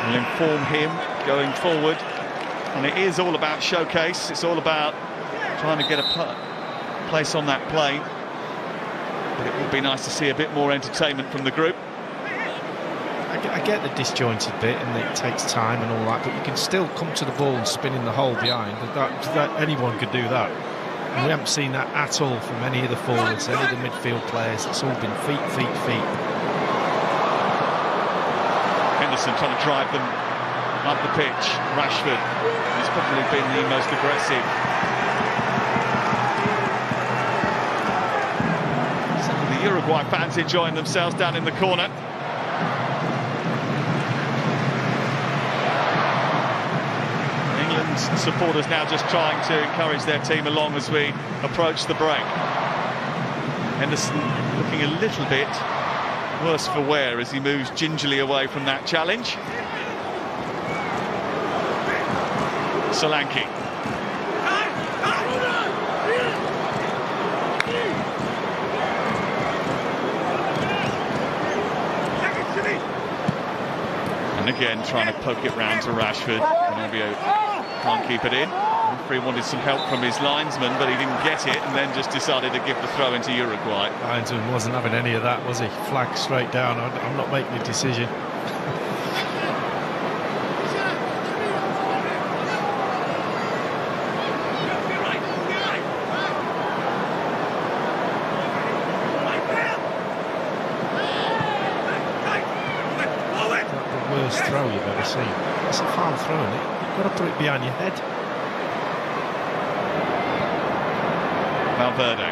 will inform him going forward. And it is all about showcase. It's all about trying to get a place on that plane. But it would be nice to see a bit more entertainment from the group. I get the disjointed bit and it takes time and all that, but you can still come to the ball and spin in the hole behind. Anyone could do that. And we haven't seen that at all from any of the forwards, any of the midfield players. It's all been feet, feet, feet. Henderson trying to drive them up the pitch. Rashford has probably been the most aggressive. Some of the Uruguay fans enjoying themselves down in the corner. Supporters now just trying to encourage their team along as we approach the break. Henderson looking a little bit worse for wear as he moves gingerly away from that challenge. Solanke. And again trying to poke it round to Rashford. Can't keep it in. The referee wanted some help from his linesman, but he didn't get it, and then just decided to give the throw into Uruguay. Linesman wasn't having any of that, was he? Flag straight down. I'm not making a decision. The worst throw you've ever seen. It's a foul throw, isn't it? You've got to put it behind your head. Valverde.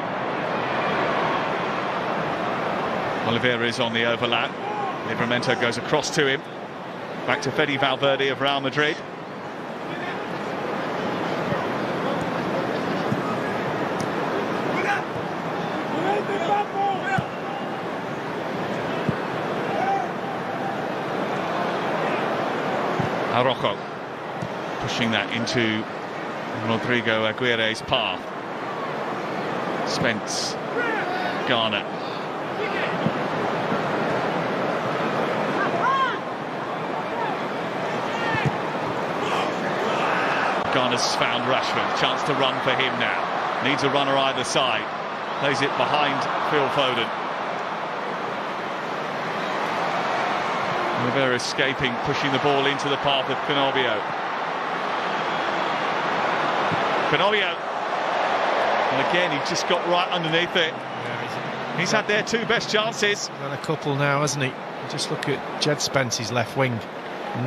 Oliveira is on the overlap. Livramento goes across to him. Back to Fede Valverde of Real Madrid. Araujo pushing that into Rodrigo Aguirre's path. Spence, Garner. Ghana's found Rashford. Chance to run for him now. Needs a runner either side. Plays it behind Phil Foden. Rivera escaping, pushing the ball into the path of Canobio. And again, he just got right underneath it. Yeah, he's had their two best chances. He's had a couple now, hasn't he? Just look at Jed Spence's left wing.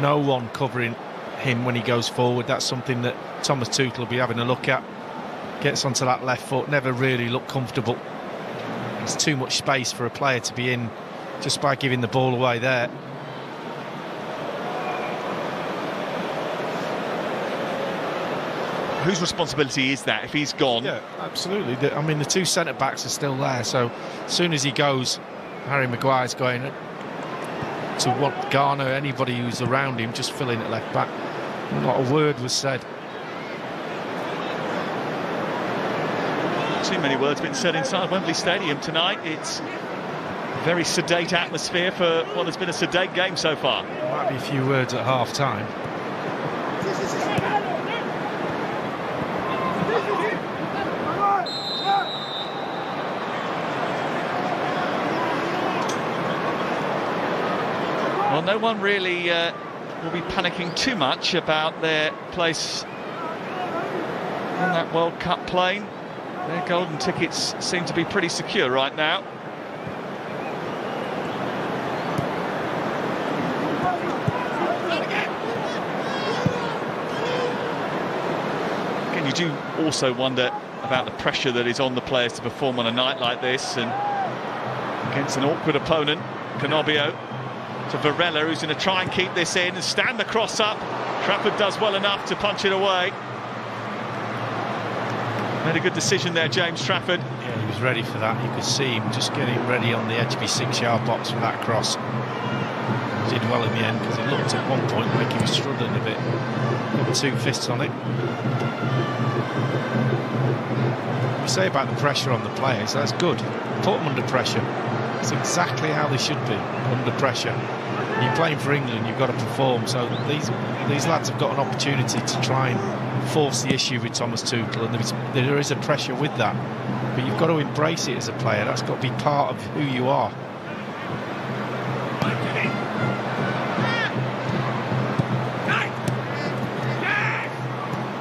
No one covering him when he goes forward. That's something that Thomas Tuchel will be having a look at. Gets onto that left foot, never really looked comfortable. There's too much space for a player to be in just by giving the ball away there. Whose responsibility is that if he's gone? Yeah, absolutely. I mean, the two centre-backs are still there, so as soon as he goes, Harry Maguire's going to want Ghana, anybody who's around him, just fill in at left-back. Not a word was said. Too many words been said inside Wembley Stadium tonight. It's a very sedate atmosphere for what has been a sedate game so far. There might be a few words at half-time. Well, no one really will be panicking too much about their place on that World Cup plane. Their golden tickets seem to be pretty secure right now. Again, you do also wonder about the pressure that is on the players to perform on a night like this, and against an awkward opponent. Canobio to Varela, who's going to try and keep this in and stand the cross up. Trafford does well enough to punch it away. Made a good decision there, James Trafford. Yeah, he was ready for that. You could see him just getting ready on the edge of his 6-yard box for that cross. Did well in the end, because it looked at one point like he was struggling a bit. Got 2 fists on it. You say about the pressure on the players, that's good. Put them under pressure. It's exactly how they should be, under pressure. You're playing for England, you've got to perform. So these lads have got an opportunity to try and force the issue with Thomas Tuchel, and there is a pressure with that. But you've got to embrace it as a player. That's got to be part of who you are.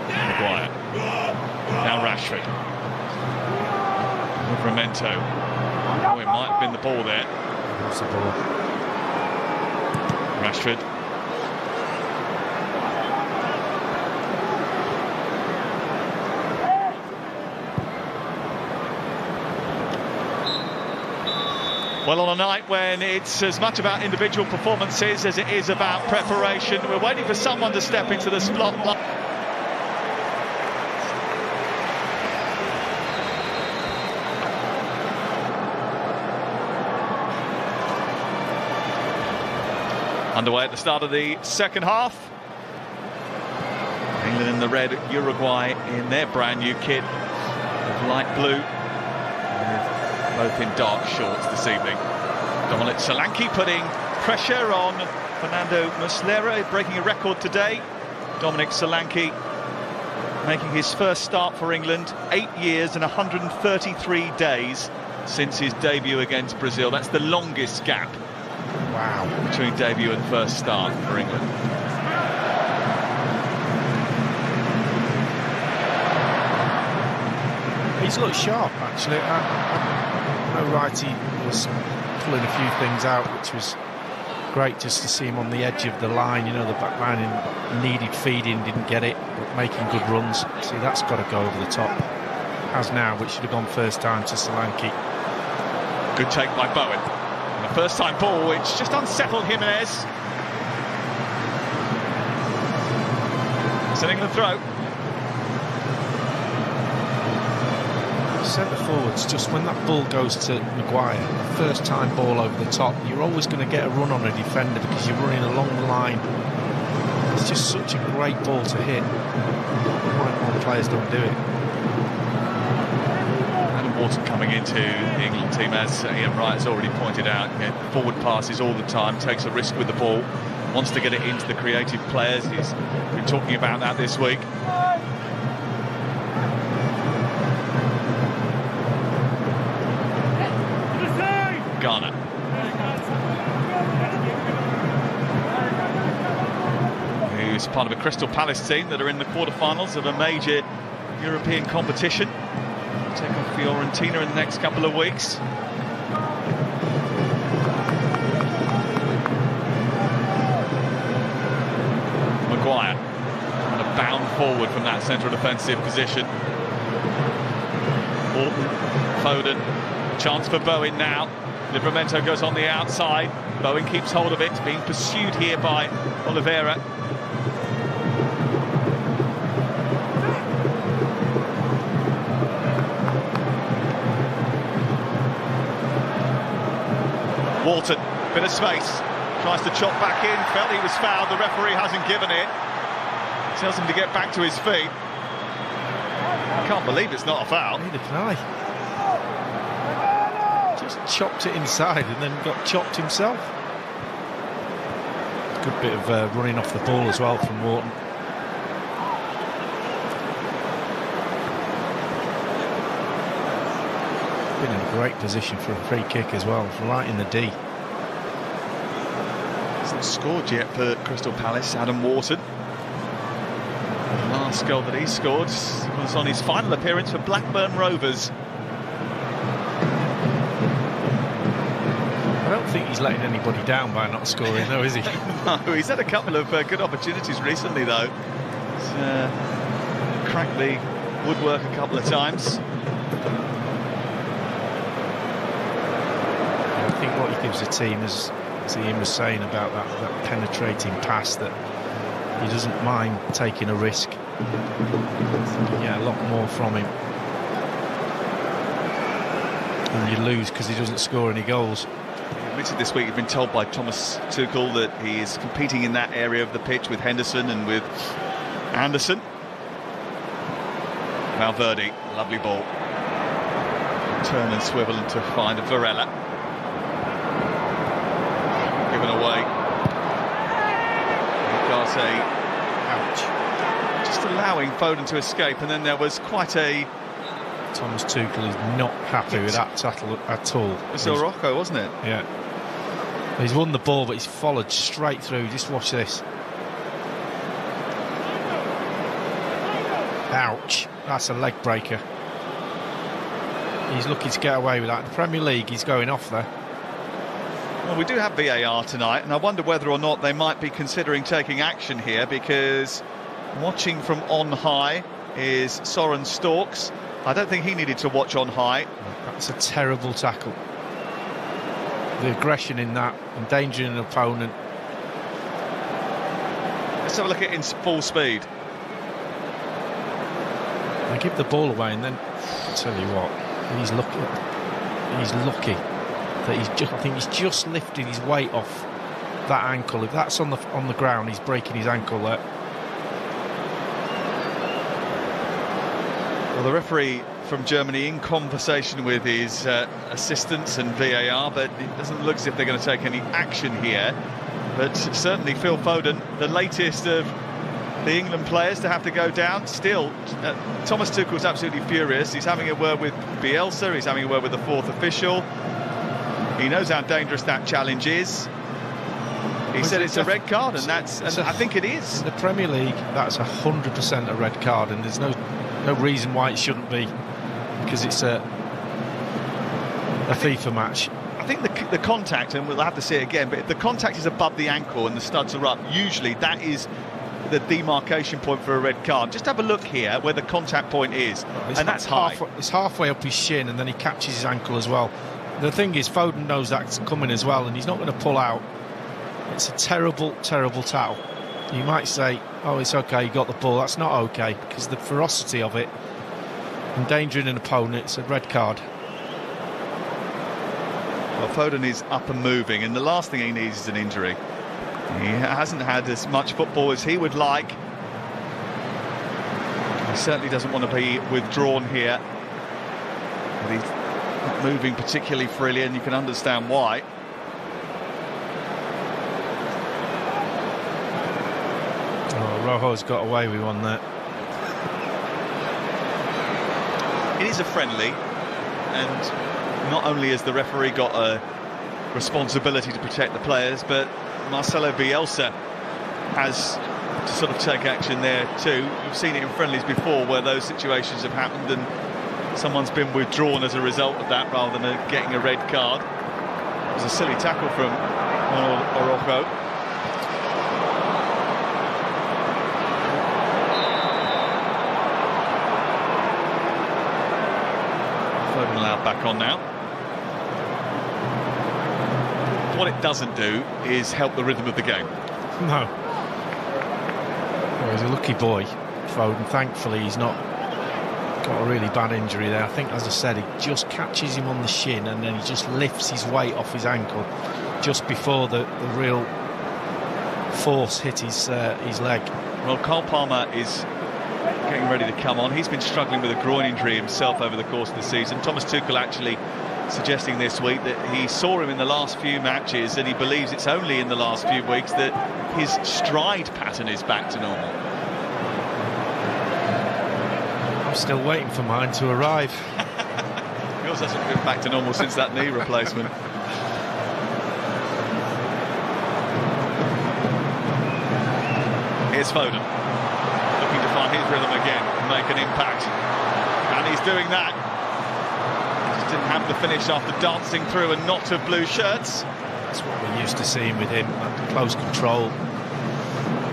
Maguire. Now Rashford. Livramento. Oh, it might have been the ball there. What's the ball? Rashford. Well, on a night when it's as much about individual performances as it is about preparation, we're waiting for someone to step into the spotlight. Underway at the start of the second half. England in the red, Uruguay in their brand new kit of light blue, both in dark shorts this evening. Dominic Solanke putting pressure on Fernando Muslera, breaking a record today. Dominic Solanke making his first start for England, 8 years and 133 days since his debut against Brazil. That's the longest gap. Wow. Between debut and first start for England. He's looked sharp, actually. I know Wrighty was pulling a few things out, which was great just to see him on the edge of the line. You know, the back line needed feeding, didn't get it, but making good runs. See, that's got to go over the top. As now, which should have gone first time to Solanke. Good take by Bowen. A first-time ball which just unsettled Jimenez. It's an England throw. Centre forwards, just when that ball goes to Maguire, first-time ball over the top, you're always going to get a run on a defender because you're running along the line. It's just such a great ball to hit. Why more players don't do it? Wharton coming into the England team, as Ian Wright has already pointed out, forward passes all the time, takes a risk with the ball, wants to get it into the creative players. He's been talking about that this week. part of a Crystal Palace team that are in the quarter-finals of a major European competition. Take on Fiorentina in the next couple of weeks. Maguire trying to bound forward from that central defensive position. Orton, Foden, chance for Bowen now. Livramento goes on the outside. Bowen keeps hold of it, being pursued here by Oliveira. Walton, bit of space, tries to chop back in, felt he was fouled, the referee hasn't given it. Tells him to get back to his feet. I can't believe it's not a foul. Neither can I. Just chopped it inside and then got chopped himself. Good bit of running off the ball as well from Walton. Been in a great position for a free kick as well, right in the D. Hasn't scored yet for Crystal Palace, Adam Walton. The last goal that he scored was on his final appearance for Blackburn Rovers. I don't think he's letting anybody down by not scoring though, is he? No, he's had a couple of good opportunities recently though. He's cracked the woodwork a couple of times. I think what he gives the team, as Ian was saying about that penetrating pass, that he doesn't mind taking a risk. You get a lot more from him. And you lose because he doesn't score any goals. He admitted this week he'd been told by Thomas Tuchel that he is competing in that area of the pitch with Henderson and with Anderson. Valverde, lovely ball. Turn and swivel and to find Varela. Given away. Ugarte. Ouch. Just allowing Foden to escape, and then there was quite a... Thomas Tuchel is not happy with that tackle at all. It's Rocco, wasn't it? Yeah. He's won the ball, but he's followed straight through. Just watch this. Ouch. That's a leg breaker. He's looking to get away with that. In the Premier League, he's going off there. Well, we do have VAR tonight, and I wonder whether or not they might be considering taking action here, because watching from on high is Soren Storks. I don't think he needed to watch on high. That's a terrible tackle. The aggression in that, endangering an opponent. Let's have a look at it in full speed. They give the ball away, and then I'll tell you what, he's lucky that I think he's just lifted his weight off that ankle. If that's on the ground, he's breaking his ankle there. Well, the referee from Germany in conversation with his assistants and VAR, but it doesn't look as if they're going to take any action here. But certainly Phil Foden, the latest of the England players to have to go down. Still, Thomas Tuchel's absolutely furious. He's having a word with Bielsa, he's having a word with the fourth official. He knows how dangerous that challenge is. He said it's a red card, and I think it is. The Premier League, that's 100% a red card, and there's no reason why it shouldn't be, because it's a FIFA match. I think the contact, and we'll have to see it again, but if the contact is above the ankle and the studs are up, usually that is the demarcation point for a red card. Just have a look here where the contact point is, and that's high. It's halfway up his shin, and then he catches his ankle as well. The thing is, Foden knows that's coming as well, and he's not going to pull out. It's a terrible, terrible tackle. You might say, oh, it's okay, you got the ball. That's not okay, because the ferocity of it, endangering an opponent, it's a red card. Well, Foden is up and moving, and the last thing he needs is an injury. He hasn't had as much football as he would like. He certainly doesn't want to be withdrawn here. But he's not moving particularly freely, and you can understand why. Oh, Rojo's got away with one there. It is a friendly, and not only has the referee got a responsibility to protect the players, but Marcelo Bielsa has to sort of take action there too. We've seen it in friendlies before where those situations have happened and someone's been withdrawn as a result of that rather than getting a red card. It was a silly tackle from Orojo. Foden allowed back on now. What it doesn't do is help the rhythm of the game. No. Well, he's a lucky boy, Foden. Thankfully, he's not got a really bad injury there. I think, as I said, he just catches him on the shin and then he just lifts his weight off his ankle just before the real force hit his leg. Well, Cole Palmer is getting ready to come on. He's been struggling with a groin injury himself over the course of the season. Thomas Tuchel actually suggesting this week that he saw him in the last few matches and he believes it's only in the last few weeks that his stride pattern is back to normal. I'm still waiting for mine to arrive. Yours hasn't been back to normal since that knee replacement. Here's Foden, looking to find his rhythm again and make an impact. And he's doing that. Just didn't have the finish after dancing through a knot of blue shirts. That's what we're used to seeing with him, that close control.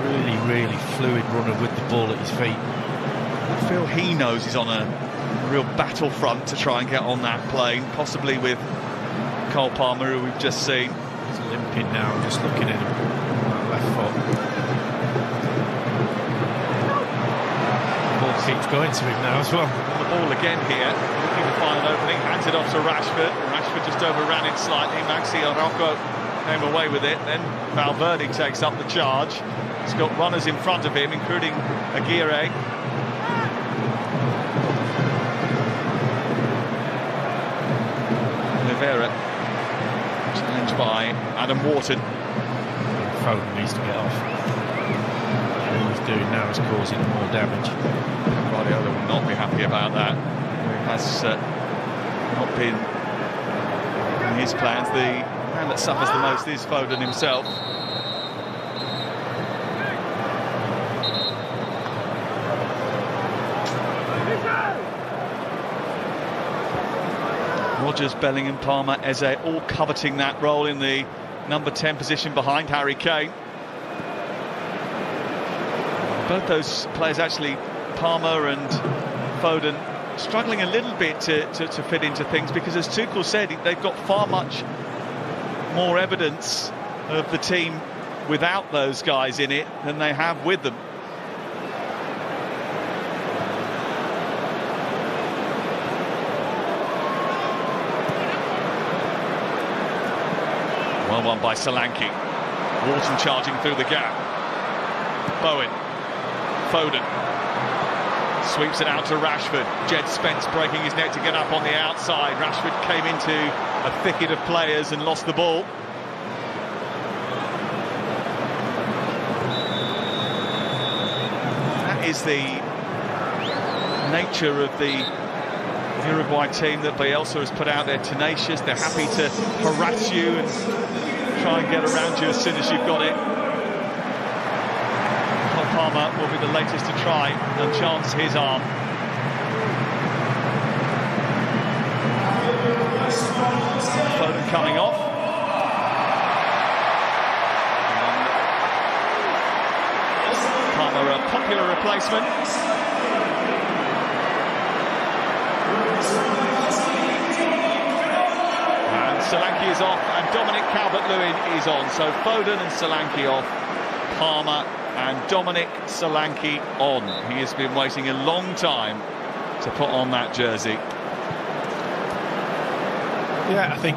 Really, really fluid runner with the ball at his feet. I feel he knows he's on a real battlefront to try and get on that plane, possibly with Cole Palmer, who we've just seen. He's limping now, just looking at him, that left foot. The ball keeps going to him now as well. The ball again here, looking to find an opening, hands it off to Rashford. Rashford just overran it slightly. Maxi Araujo came away with it. Then Valverde takes up the charge. He's got runners in front of him, including Aguirre. Oliveira, challenged by Adam Wharton. Foden needs to get off. All he's doing now is causing more damage. Guardiola will not be happy about that. He has not been in his plans. The man that suffers the most is Foden himself. Rodgers, Bellingham, Palmer, Eze all coveting that role in the number 10 position behind Harry Kane. Both those players actually, Palmer and Foden, struggling a little bit to fit into things because, as Tuchel said, they've got far much more evidence of the team without those guys in it than they have with them. Well won by Solanke. Wharton charging through the gap. Bowen. Foden. Sweeps it out to Rashford. Jed Spence breaking his neck to get up on the outside. Rashford came into a thicket of players and lost the ball. That is the nature of the Uruguay team that Bielsa has put out there. Tenacious, they're happy to harass you and try and get around you as soon as you've got it. Cole Palmer will be the latest to try and chance his arm. Foden coming off. Palmer, a popular replacement. And Solanke is off, and Dominic Calvert-Lewin is on. So Foden and Solanke off, Palmer and Dominic Solanke on. He has been waiting a long time to put on that jersey. Yeah, I think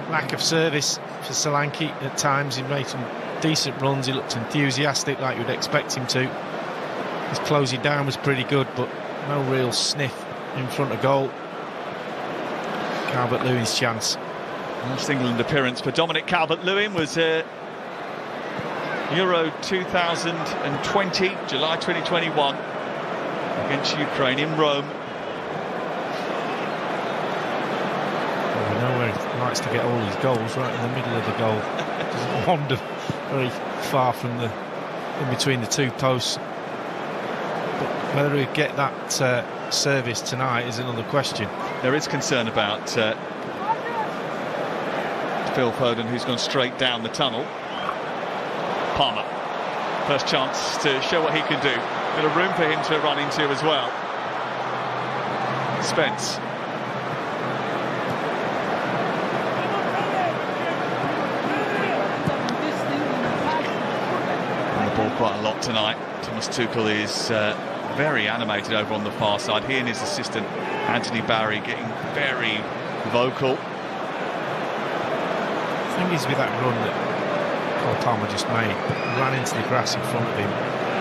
lack of service for Solanke at times. He made some decent runs, he looked enthusiastic like you'd expect him to. His closing down was pretty good, but no real sniff in front of goal. Calvert-Lewin's chance. Last England appearance for Dominic Calvert-Lewin was Euro 2020, July 2021, against Ukraine in Rome. Well, we know where he likes to get all his goals, right in the middle of the goal. Doesn't wander very far from the in between the two posts. But whether we get that service tonight is another question. There is concern about Phil Foden, who's gone straight down the tunnel. Palmer, first chance to show what he can do. Bit of room for him to run into as well. Spence. On the ball quite a lot tonight. Thomas Tuchel is very animated over on the far side. He and his assistant Anthony Barry getting very vocal. The thing is, with that run that Cole Palmer just made, ran into the grass in front of him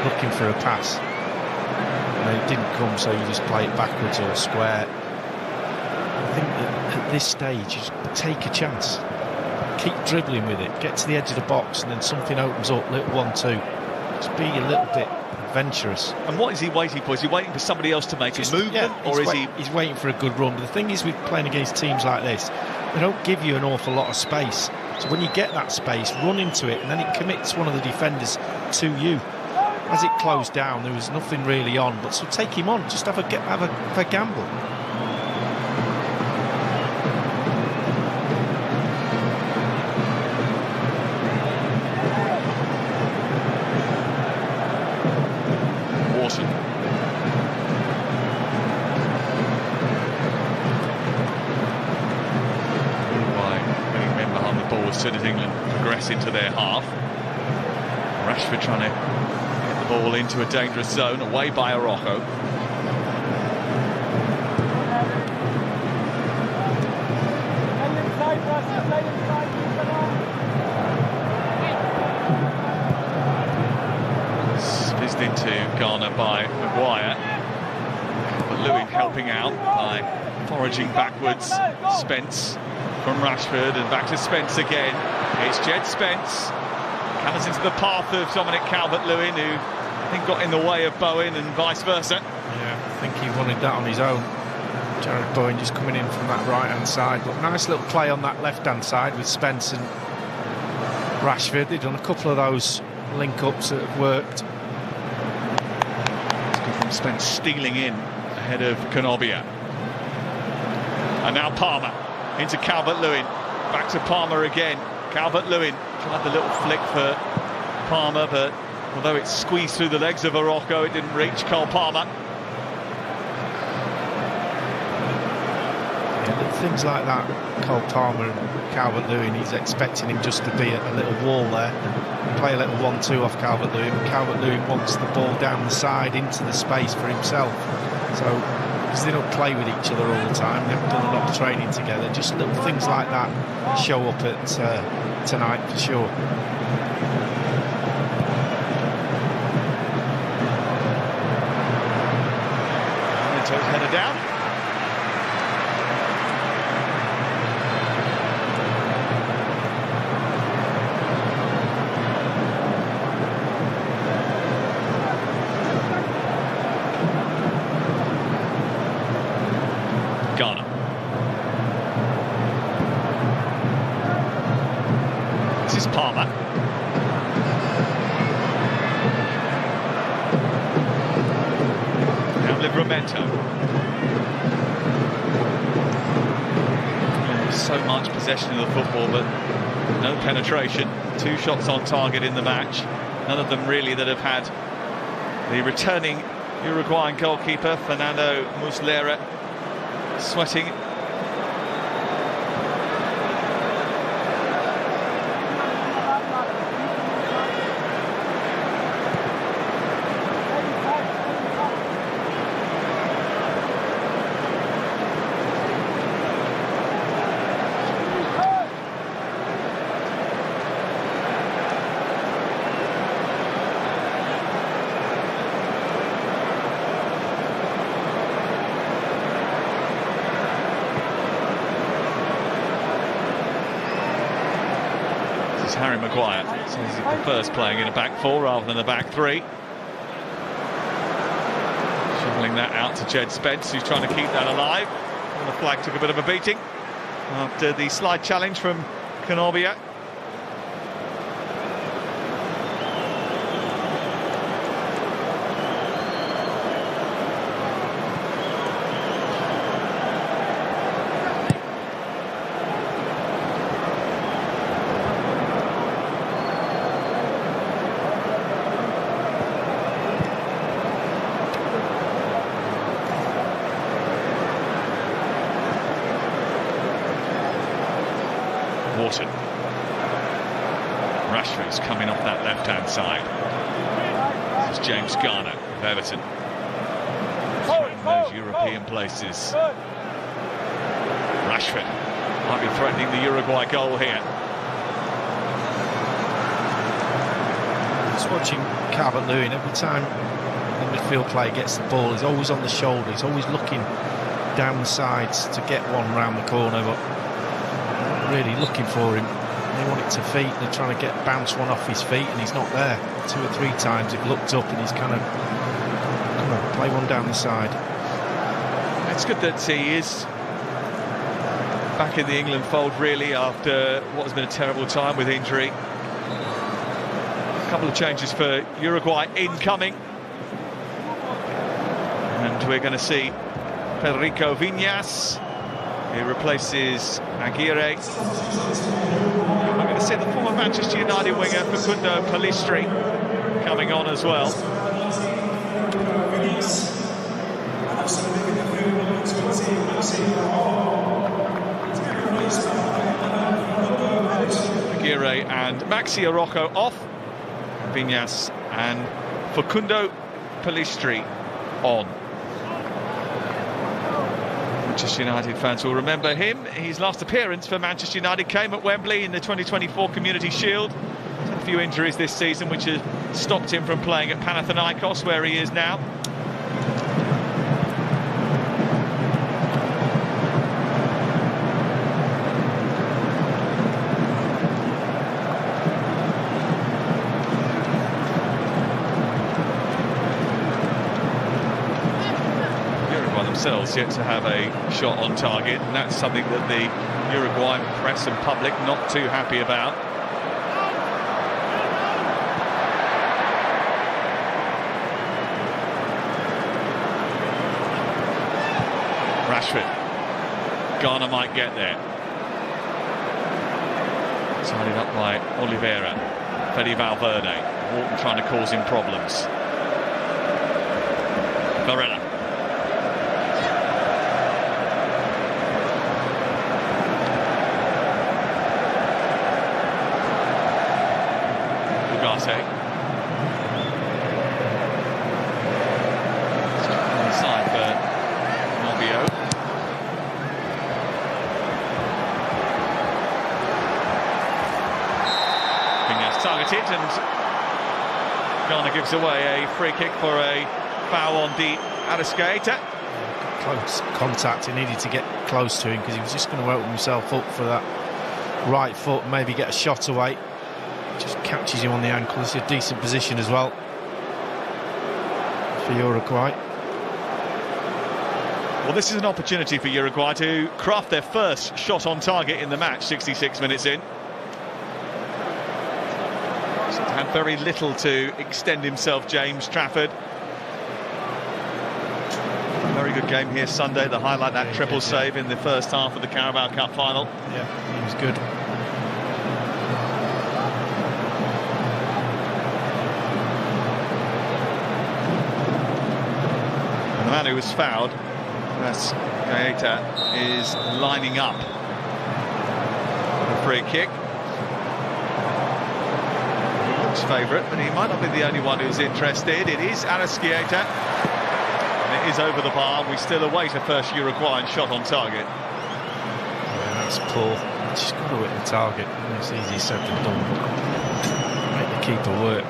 looking for a pass, and it didn't come, so you just play it backwards or square. I think that at this stage you just take a chance, keep dribbling with it, get to the edge of the box, and then something opens up, little 1-2. Just be a little bit adventurous. And what is he waiting for? Is he waiting for somebody else to make a movement, or is he... He's waiting for a good run. But the thing is, with playing against teams like this, they don't give you an awful lot of space. So when you get that space, run into it, and then it commits one of the defenders to you. As it closed down, there was nothing really on. But so take him on. Just have a gamble. As soon as England progress into their half. Rashford trying to get the ball into a dangerous zone, away by Araujo. Fizzed into Ghana by Maguire. But Lewin helping out by foraging backwards. Spence from Rashford and back to Spence again. It's Jed Spence. Comes into the path of Dominic Calvert-Lewin, who I think got in the way of Bowen and vice versa. Yeah, I think he wanted that on his own. Jared Bowen just coming in from that right-hand side. But nice little play on that left-hand side with Spence and Rashford. They've done a couple of those link-ups that have worked. It's good from Spence stealing in ahead of Konobia. And now Palmer. Into Calvert-Lewin, back to Palmer again. Calvert-Lewin tried the little flick for Palmer, but although it squeezed through the legs of Araujo, it didn't reach Cole Palmer. Yeah, things like that, Cole Palmer and Calvert-Lewin, he's expecting him just to be a little wall there, play a little 1-2 off Calvert-Lewin. Calvert-Lewin wants the ball down the side into the space for himself. So, because they don't play with each other all the time, they haven't done a lot of training together, just little things like that show up at tonight for sure. Toes headed down. Ghana. This is Palmer. Now Livramento. So much possession of the football, but no penetration. 2 shots on target in the match. None of them really that have had the returning Uruguayan goalkeeper Fernando Muslera sweating. Harry Maguire says he prefers playing in a back 4 rather than a back 3. Shoveling that out to Jed Spence, who's trying to keep that alive. And the flag took a bit of a beating after the slide challenge from Konobia. important. Rashford's coming off that left-hand side. This is James Garner of Everton. Those European places. Rashford might be threatening the Uruguay goal here. Just watching Calvert-Lewin, every time the midfield player gets the ball, he's always on the shoulder, he's always looking down the sides to get one round the corner, but really looking for him. They want it to feet, they're trying to bounce one off his feet, and he's not there. 2 or 3 times they've looked up and he's kind of, come on, play one down the side. It's good that he is back in the England fold, really, after what has been a terrible time with injury. A couple of changes for Uruguay incoming. And we're going to see Federico Viñas. He replaces Aguirre. We're going to see the former Manchester United winger Facundo Pellistri coming on as well. Aguirre and Maxi Araujo off. Viñas and Facundo Pellistri on. Manchester United fans will remember him. His last appearance for Manchester United came at Wembley in the 2024 Community Shield. He's had a few injuries this season which have stopped him from playing at Panathinaikos, where he is now. Themselves yet to have a shot on target, and that's something that the Uruguayan press and public not too happy about. Rashford. Garner might get there. Tied up by Oliveira. Fede Valverde. Walton trying to cause him problems. Varela. Inside for Novio. Viñas targeted, and Garner gives away a free kick for a foul on the Arrascaeta. Close contact, he needed to get close to him because he was just going to open himself up for that right foot, maybe get a shot away. Just catches him on the ankle. It's a decent position as well for Uruguay. Well, this is an opportunity for Uruguay to craft their first shot on target in the match, 66 minutes in. He's had very little to extend himself, James Trafford. Very good game here Sunday. The highlight, that triple save in the first half of the Carabao Cup final. Yeah, he was good. The man who was fouled, Arrascaeta, is lining up for a free kick. He looks favourite, but he might not be the only one who's interested. It is Arrascaeta, and it is over the bar. We still await a first Uruguayan shot on target. Yeah, that's poor. Just got to hit the target. It's easier said than done. Make the keeper work.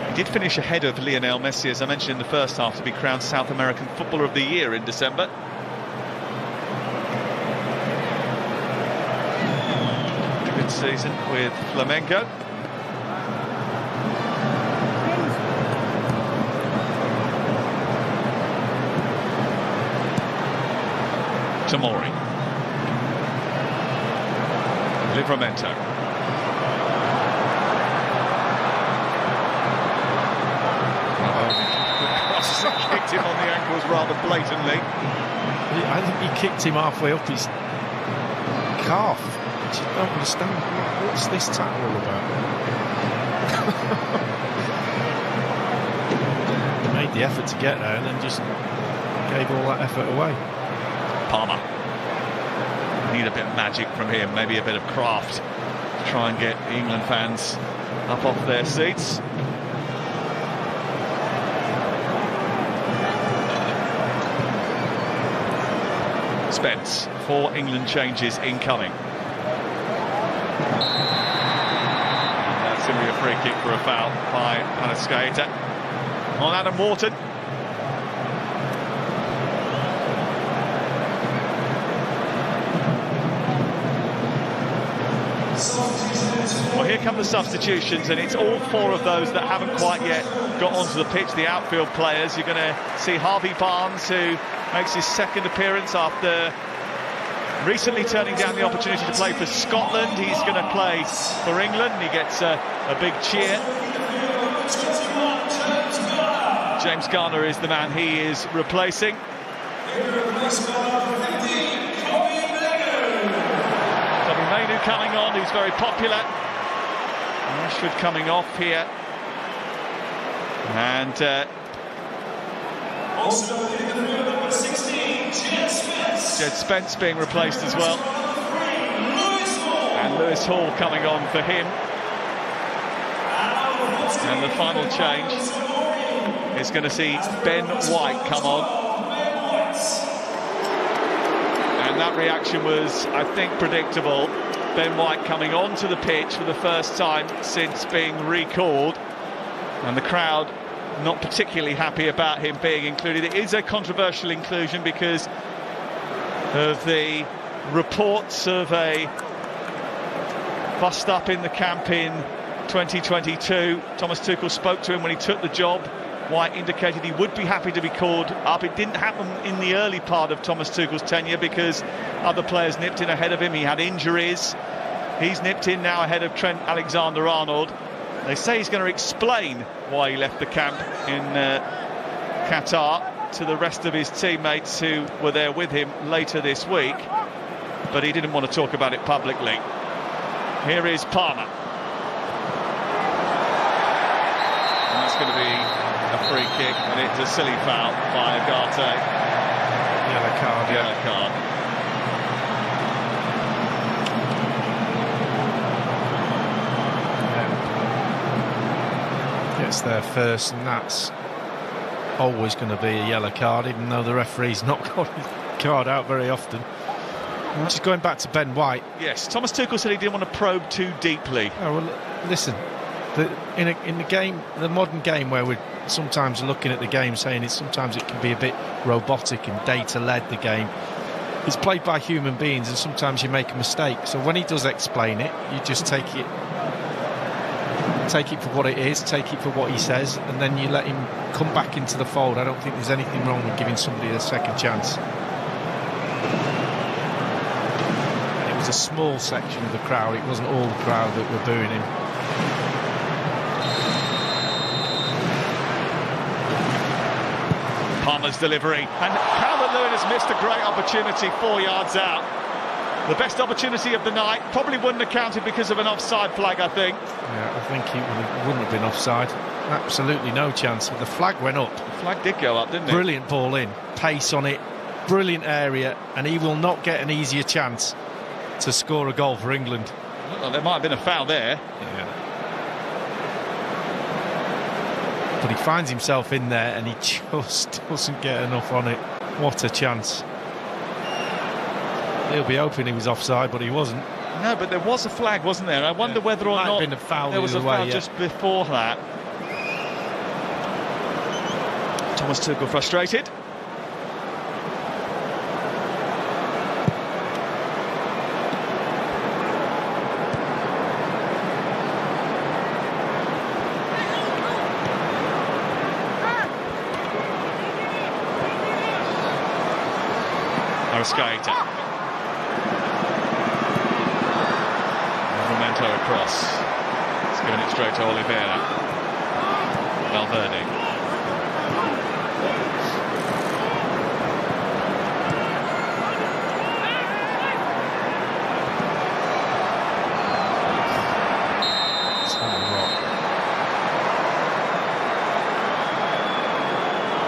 He did finish ahead of Lionel Messi, as I mentioned in the first half, to be crowned South American Footballer of the Year in December. Good season with Flamengo. Tomori. Livramento. Kicked him on the ankles rather blatantly. I think he kicked him halfway up his calf. I just don't understand. What's this tackle all about? He made the effort to get there and then just gave all that effort away. Palmer. Need a bit of magic from him, maybe a bit of craft try and get England fans up off their seats. Spence, 4 England changes incoming. That's going to be a free kick for a foul by Al-Nassr on Adam Wharton. Well, here come the substitutions, and it's all 4 of those that haven't quite yet got onto the pitch, the outfield players. You're going to see Harvey Barnes, who makes his second appearance after recently turning down the opportunity to play for Scotland. He's going to play for England. He gets a big cheer. James Garner is the man he is replacing. Manu coming on, who's very popular. Rashford coming off here. And Jed Spence being replaced as well. And Lewis Hall coming on for him. And the final change is going to see Ben White come on. And that reaction was, I think, predictable. Ben White coming onto the pitch for the first time since being recalled. And the crowd not particularly happy about him being included. It is a controversial inclusion because of the reports of a bust-up in the camp in 2022. Thomas Tuchel spoke to him when he took the job. White indicated he would be happy to be called up. It didn't happen in the early part of Thomas Tuchel's tenure because other players nipped in ahead of him. He had injuries. He's nipped in now ahead of Trent Alexander-Arnold. They say he's going to explain why he left the camp in Qatar to the rest of his teammates who were there with him later this week, but he didn't want to talk about it publicly. Here is Palmer. And that's going to be a free kick, and it's a silly foul by Agate. Yellow card. Yellow card. Gets there first, and that's always going to be a yellow card, even though the referee's not got his card out very often. Just going back to Ben White. Yes, Thomas Tuchel said he didn't want to probe too deeply. Oh, well, listen, in the game, the modern game, where we're sometimes looking at the game saying sometimes it can be a bit robotic and data-led, the game. It's played by human beings, and sometimes you make a mistake. So when he does explain it, you just take it for what it is, take it for what he says, and then you let him come back into the fold. I don't think there's anything wrong with giving somebody a second chance. And it was a small section of the crowd, it wasn't all the crowd that were booing him. Palmer's delivery, and Calvert-Lewin has missed a great opportunity 4 yards out. The best opportunity of the night, probably wouldn't have counted because of an offside flag, I think. Yeah, I think he wouldn't have been offside. Absolutely no chance. But the flag went up. The flag did go up, didn't it? Brilliant ball in, pace on it, brilliant area, and he will not get an easier chance to score a goal for England. Well, there might have been a foul there. Yeah. But he finds himself in there and he just doesn't get enough on it. What a chance. He'll be hoping he was offside, but he wasn't. No, but there was a flag, wasn't there? I wonder whether or not been a foul there was a foul just before that. Thomas Tuchel frustrated. Skater. Memento across. It's given it straight to Oliveira. Valverde.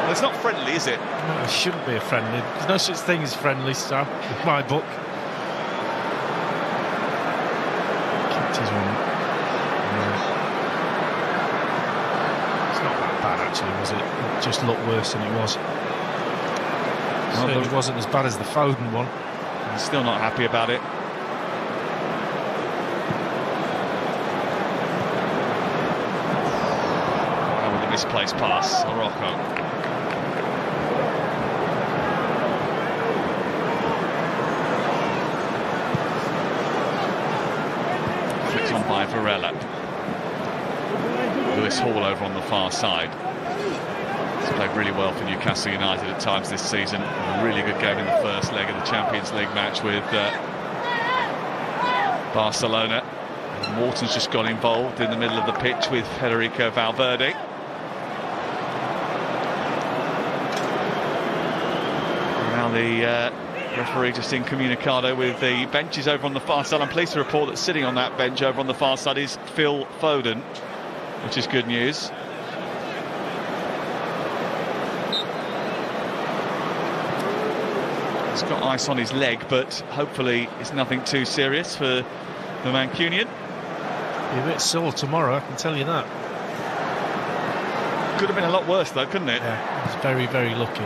Well, it's not friendly, is it? No, it shouldn't be a friendly. There's no such thing as friendly, Sam, in my book. penalties one. It's not that bad actually, was it? It just looked worse than it was. Certainly wasn't as bad as the Foden one. I'm still not happy about it. Oh, with a misplaced pass, Morocco. Flicked on by Varela. Lewis Hall over on the far side. He's played really well for Newcastle United at times this season. A really good game in the first leg of the Champions League match with Barcelona. And Morton's just got involved in the middle of the pitch with Federico Valverde. Now the referee just incommunicado with the benches over on the far side. I'm pleased to report that sitting on that bench over on the far side is Phil Foden, which is good news. He's got ice on his leg, but hopefully it's nothing too serious for the Mancunian. Be a bit sore tomorrow, I can tell you that. Could have been a lot worse though, couldn't it? Yeah, he's very, very lucky.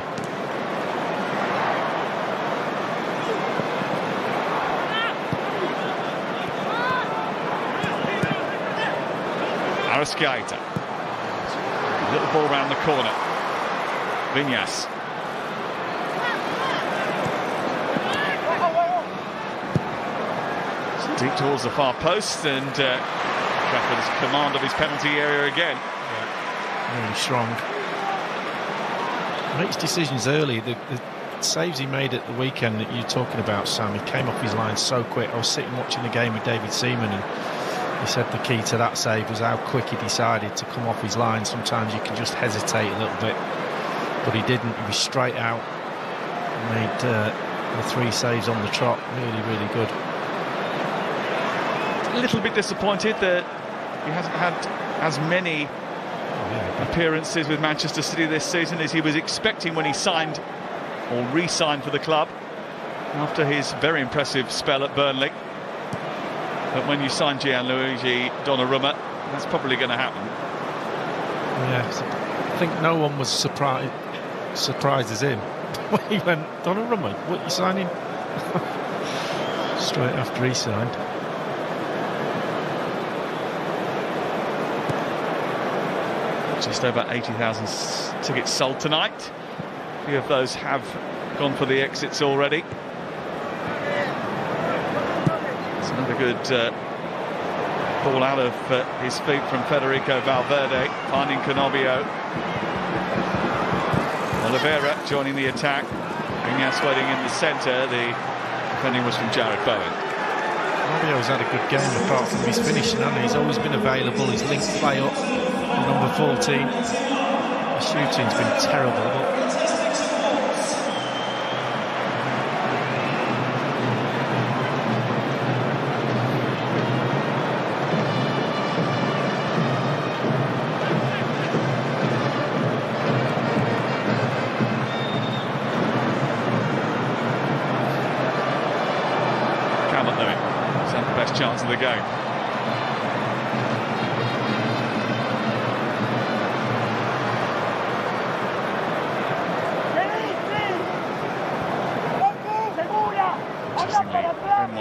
Arrascaeta. Little ball round the corner. Viñas. Deep towards the far post, and Trafford's command of his penalty area again. Yeah. Really strong. Makes decisions early. The saves he made at the weekend that you're talking about, Sam, he came off his line so quick. I was sitting watching the game with David Seaman, and he said the key to that save was how quick he decided to come off his line. Sometimes you can just hesitate a little bit, but he didn't. He was straight out and made the 3 saves on the trot. Really, really good. A little bit disappointed that he hasn't had as many appearances with Manchester City this season as he was expecting when he signed or re-signed for the club after his very impressive spell at Burnley. But when you sign Gianluigi Donnarumma, that's probably going to happen. Yeah, I think no one was surprised as him when he went, Donnarumma, what are you signing? Straight after he signed. Just over 80,000 tickets sold tonight. A few of those have gone for the exits already. It's another good ball out of his feet from Federico Valverde, finding Canobio. Oliveira joining the attack. Viñas waiting in the centre. The defending was from Jared Bowen. Canobio's had a good game apart from his finishing, hasn't he? He's always been available. He's linked play up. Number 14. The shooting's been terrible, but Calvert-Lewin has had the best chance of the game.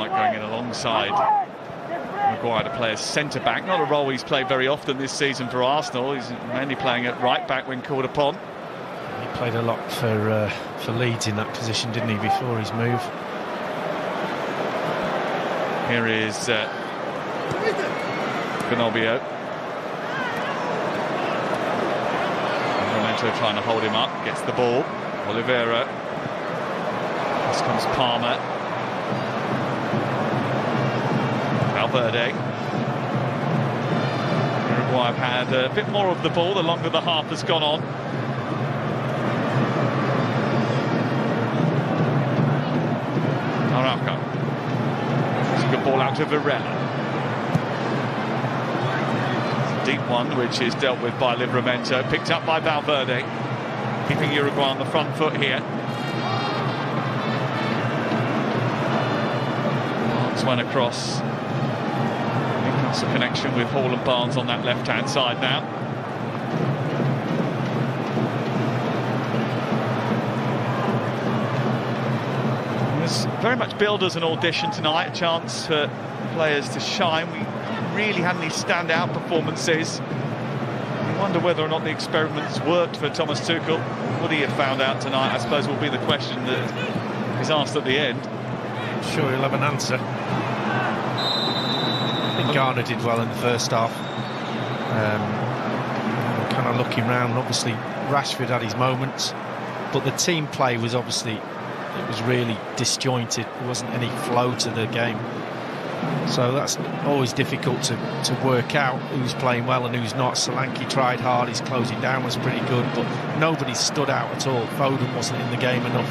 Going in alongside Maguire to play as centre-back. Not a role he's played very often this season for Arsenal. He's mainly playing at right-back when called upon. He played a lot for Leeds in that position, didn't he, before his move? Here is Canobio. Memento trying to hold him up. Gets the ball. Oliveira. This comes Palmer. Valverde. Uruguay have had a bit more of the ball the longer the half has gone on. Araujo. It's a good ball out to Varela. Deep one, which is dealt with by Livramento. Picked up by Valverde. Keeping Uruguay on the front foot here. Went across. Lots of connection with Hall and Barnes on that left-hand side now. There's very much billed as an audition tonight, a chance for players to shine. We haven't really had any standout performances. I wonder whether or not the experiment's worked for Thomas Tuchel. What he have found out tonight, I suppose, will be the question that is asked at the end. I'm sure he'll have an answer. I think Garner did well in the first half. Kind of looking round, obviously Rashford had his moments, but the team play was obviously, it was really disjointed. There wasn't any flow to the game. So that's always difficult to work out who's playing well and who's not. Solanke tried hard, his closing down was pretty good, but nobody stood out at all. Foden wasn't in the game enough.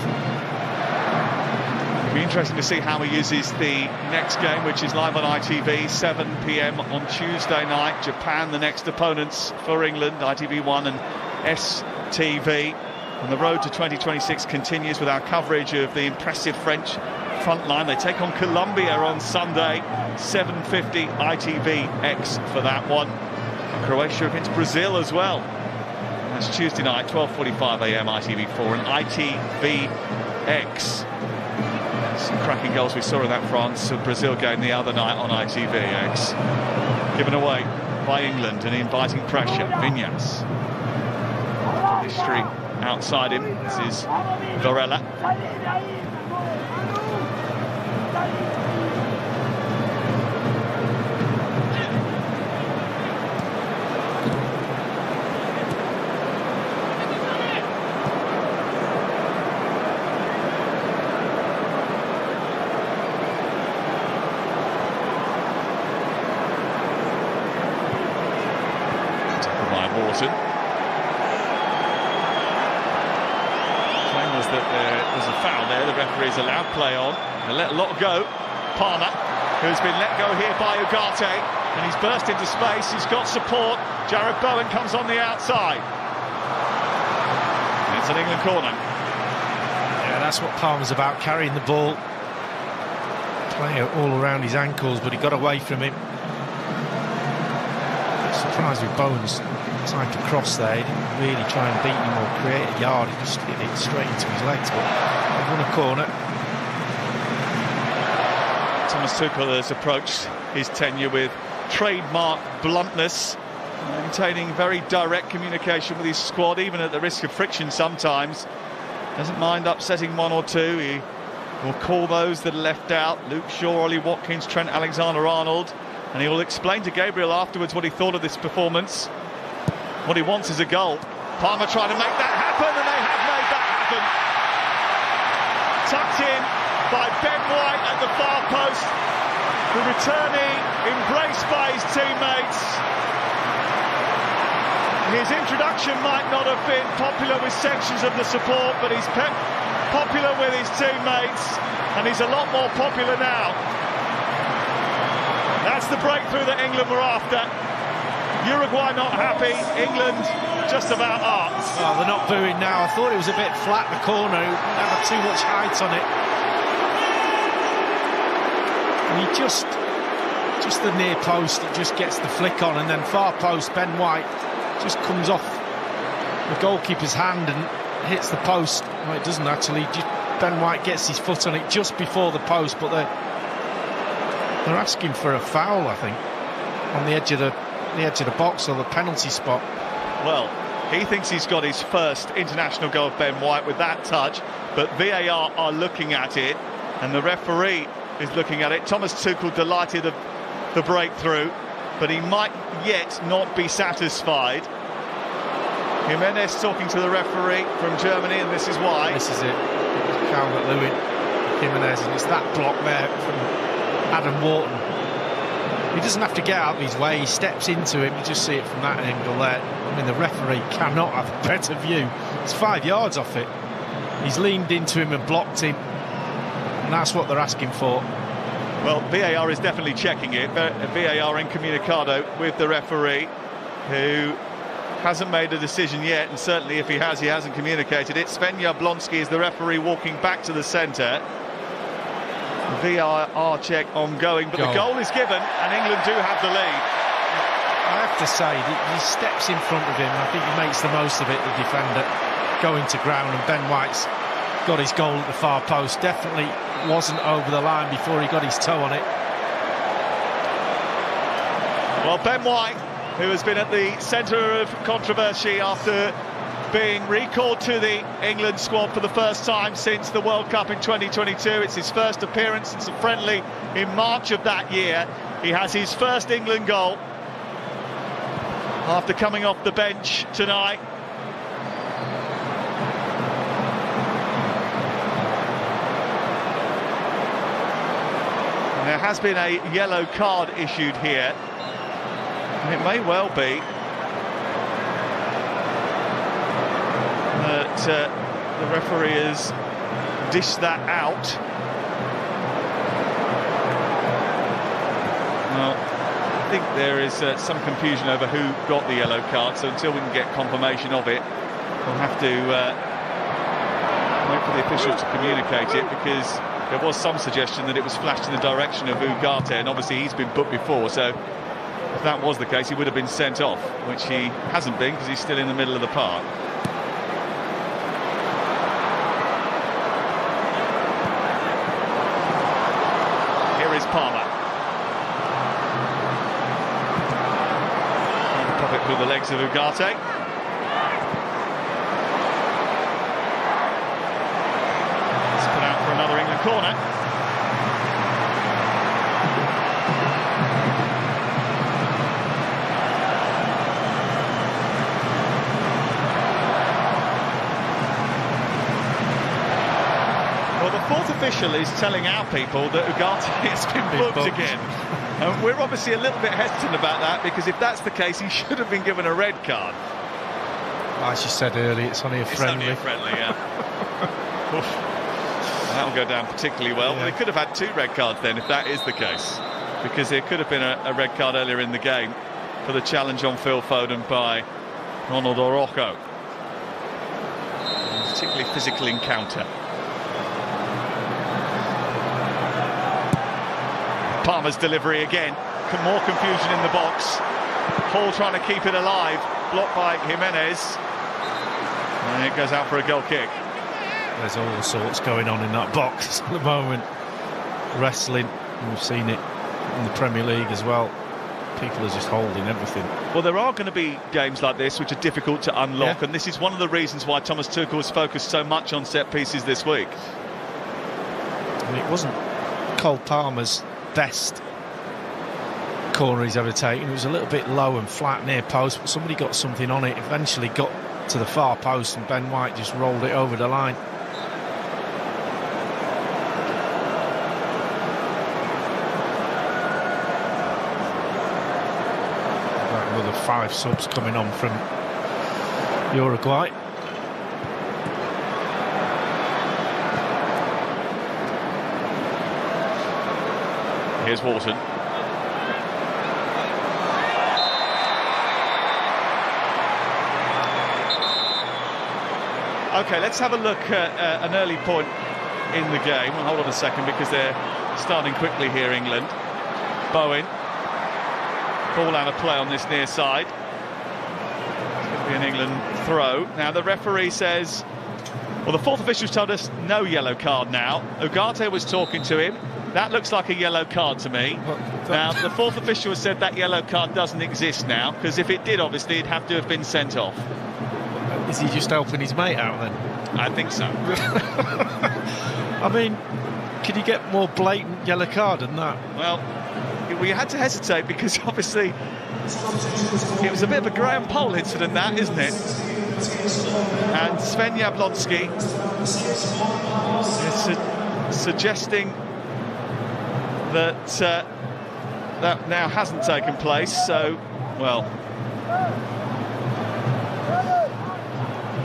It'll be interesting to see how he uses the next game, which is live on ITV, 7 p.m. on Tuesday night. Japan, the next opponents for England, ITV1 and STV. And the road to 2026 continues with our coverage of the impressive French front line. They take on Colombia on Sunday, 7:50 ITVX for that one. And Croatia against Brazil as well. That's Tuesday night, 12:45 a.m. ITV4 and ITVX. Some cracking goals we saw in that France-Brazil game the other night on ITVX. Given away by England and inviting pressure. Vinyas. History outside him. This is Varela. Is allowed play on. They let a lot go. Palmer, who's been let go here by Ugarte, and he's burst into space. He's got support. Jared Bowen comes on the outside. It's an England corner. Yeah, that's what Palmer's about, carrying the ball, playing it all around his ankles, but he got away from him. Surprised with Bowen's trying to cross there. He didn't really try and beat him or create a yard. He just hit it straight into his legs, but they've won a corner. Thomas Tuchel has approached his tenure with trademark bluntness, maintaining very direct communication with his squad, even at the risk of friction sometimes. Doesn't mind upsetting one or two. He will call those that are left out. Luke Shaw, Ollie Watkins, Trent Alexander-Arnold. And he will explain to Gabriel afterwards what he thought of this performance. What he wants is a goal. Palmer trying to make that happen, and they have made that happen. Tucked in by Ben White at the far post. The returning, embraced by his teammates. His introduction might not have been popular with sections of the support, but he's popular with his teammates, and he's a lot more popular now. That's the breakthrough that England were after. Uruguay not happy, England just about are. Well, they're not booing now. I thought it was a bit flat, the corner. It didn't have too much height on it. And he just the near post, it just gets the flick on, and then far post, Ben White just comes off the goalkeeper's hand and hits the post. Well, it doesn't actually. Ben White gets his foot on it just before the post, but they're asking for a foul, I think, on the edge of the box or the penalty spot. Well, he thinks he's got his first international goal of Ben White with that touch, but VAR are looking at it, and the referee is looking at it. Thomas Tuchel delighted of the breakthrough, but he might yet not be satisfied. Jimenez talking to the referee from Germany, and this is why. This is it. Calvert-Lewin, Jimenez, and it's that block there from Adam Wharton. He doesn't have to get out of his way, he steps into him. You just see it from that angle there. I mean, the referee cannot have a better view. It's 5 yards off it. He's leaned into him and blocked him, and that's what they're asking for. Well, VAR is definitely checking it. VAR incommunicado with the referee, who hasn't made a decision yet, and certainly if he has, he hasn't communicated it. Sven Jablonski is the referee, walking back to the centre. VAR check ongoing, but the goal is given and England do have the lead. I have to say, he steps in front of him. I think he makes the most of it, the defender, going to ground, and Ben White's got his goal at the far post. Definitely wasn't over the line before he got his toe on it. Well, Ben White, who has been at the centre of controversy after being recalled to the England squad for the first time since the World Cup in 2022. It's his first appearance since a friendly in March of that year. He has his first England goal after coming off the bench tonight. And there has been a yellow card issued here. And it may well be that the referee has dished that out. Well, I think there is some confusion over who got the yellow card, so until we can get confirmation of it, we'll have to wait for the officials to communicate it, because there was some suggestion that it was flashed in the direction of Ugarte, and obviously he's been booked before, so if that was the case, he would have been sent off, which he hasn't been because he's still in the middle of the park. Here is Palmer. Pop it through the legs of Ugarte. It's put out for another England corner. The fourth official is telling our people that Ugarte has been booked again. And we're obviously a little bit hesitant about that, because if that's the case, he should have been given a red card. As you said earlier, it's only a friendly. It's only a friendly, yeah. That'll go down particularly well. Yeah. But they could have had 2 red cards then, if that is the case, because there could have been a red card earlier in the game for the challenge on Phil Foden by Ronald Orozco. A particularly physical encounter. Palmer's delivery again, more confusion in the box. Hall trying to keep it alive, blocked by Jimenez, and it goes out for a goal kick. There's all sorts going on in that box at the moment. Wrestling, we've seen it in the Premier League as well. People are just holding everything. Well, there are going to be games like this which are difficult to unlock, and this is one of the reasons why Thomas Tuchel has focused so much on set pieces this week. And it wasn't Cole Palmer's best corner he's ever taken. It was a little bit low and flat near post, but somebody got something on it, eventually got to the far post, and Ben White just rolled it over the line. Another 5 subs coming on from Uruguay. Here's Wharton. OK, let's have a look at an early point in the game. Well, hold on a second, because they're starting quickly here, England. Bowen. Ball out of play on this near side. It's going to be an England throw. Now, the referee says... Well, the fourth official's told us no yellow card now. Ugarte was talking to him. That looks like a yellow card to me. Now, the fourth official has said that yellow card doesn't exist now, because if it did, obviously, it'd have to have been sent off. Is he just helping his mate out, then? I think so. I mean, could you get more blatant yellow card than that? Well, we had to hesitate, because, obviously, it was a bit of a Graham Poll incident, that, isn't it? And Sven Jablonski is suggesting that that now hasn't taken place, so, well,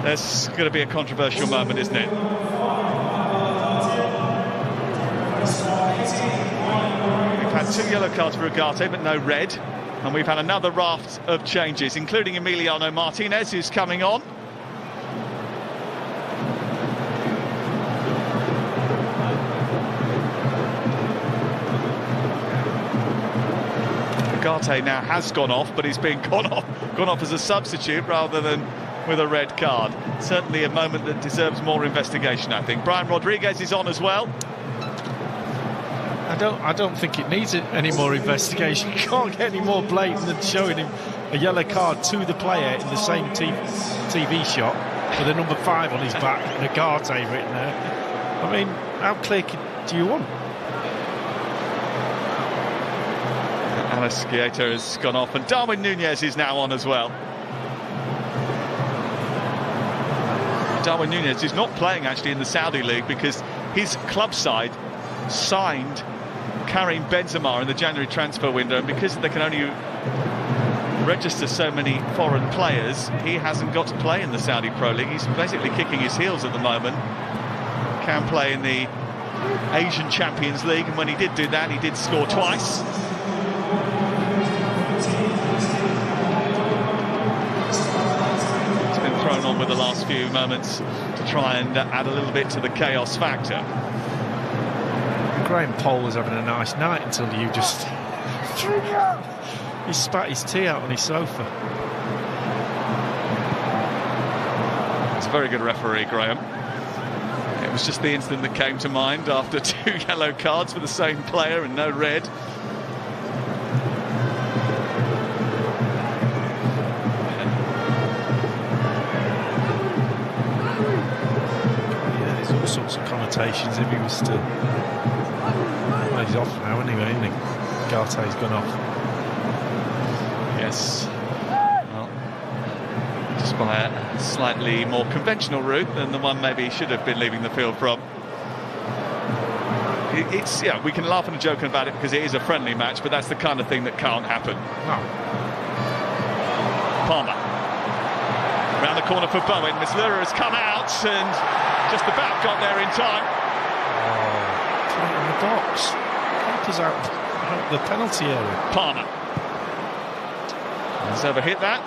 there's going to be a controversial moment, isn't it? We've had 2 yellow cards for Ugarte, but no red, and we've had another raft of changes, including Emiliano Martinez, who's coming on. Ugarte now has gone off, but he's being gone off as a substitute rather than with a red card. Certainly a moment that deserves more investigation, I think. Brian Rodriguez is on as well. I don't think it needs any more investigation. You can't get any more blatant than showing him a yellow card to the player in the same TV shot with a number 5 on his back and Ugarte written there. I mean, how clear do you want? Al-Nassr has gone off, and Darwin Núñez is now on as well. Darwin Núñez is not playing actually in the Saudi League because his club side signed Karim Benzema in the January transfer window, and because they can only register so many foreign players, he hasn't got to play in the Saudi Pro League. He's basically kicking his heels at the moment. Can play in the Asian Champions League, and when he did do that, he did score twice. He's been thrown on with the last few moments to try and add a little bit to the chaos factor. Graham Poll was having a nice night until you just he spat his tea out on his sofa. He's a very good referee, Graham. It was just the incident that came to mind after 2 yellow cards for the same player and no red. Yeah, there's all sorts of connotations if he was to... Well, he's off now anyway, isn't he? Ugarte's gone off. Yes. Well, just by a slightly more conventional route than the one maybe he should have been leaving the field from. It's, yeah, we can laugh and joke about it because it is a friendly match, but that's the kind of thing that can't happen. No. Palmer. Round the corner for Bowen. Mislura has come out and just about got there in time. Oh, put it in the box. Keeper's out the penalty area. Palmer. Has overhit that.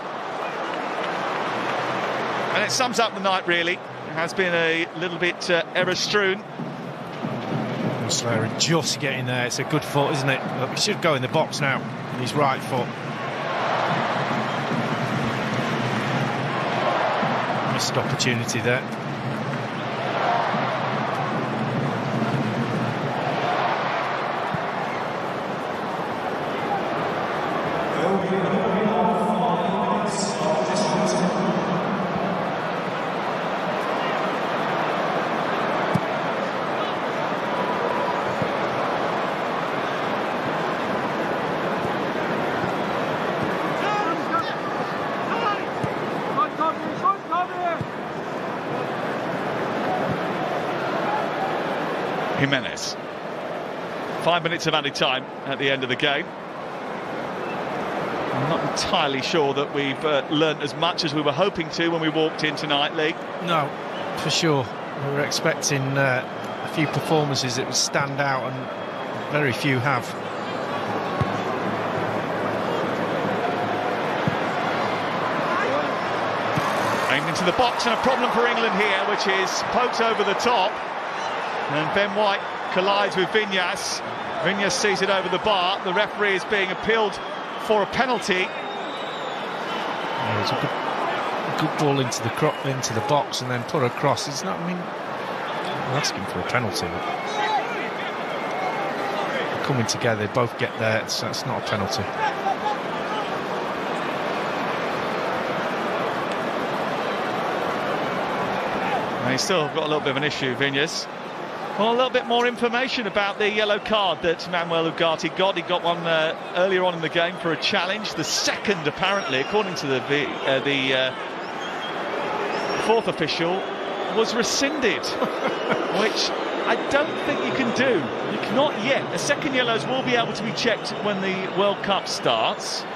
And it sums up the night, really. It has been a little bit error-strewn. Slayer just getting there. It's a good foot, isn't it? Look, he should go in the box now. His right foot. Missed opportunity there. Jimenez. 5 minutes of added time at the end of the game. I'm not entirely sure that we've learnt as much as we were hoping to when we walked in tonight, Lee. No, for sure. We were expecting a few performances that would stand out, and very few have. Aimed into the box, and a problem for England here, which is poked over the top. And Ben White collides with Viñas. Viñas sees it over the bar. The referee is being appealed for a penalty. Yeah, it's a good ball into the box and then put across. It's not. I mean, I'm asking for a penalty. They're coming together, they both get there. That's not a penalty. And he's still got a little bit of an issue, Viñas. Well, a little bit more information about the yellow card that Manuel Ugarte got. He got one earlier on in the game for a challenge. The second, apparently, according to the fourth official, was rescinded, which I don't think you can do. Not yet. The second yellows will be able to be checked when the World Cup starts.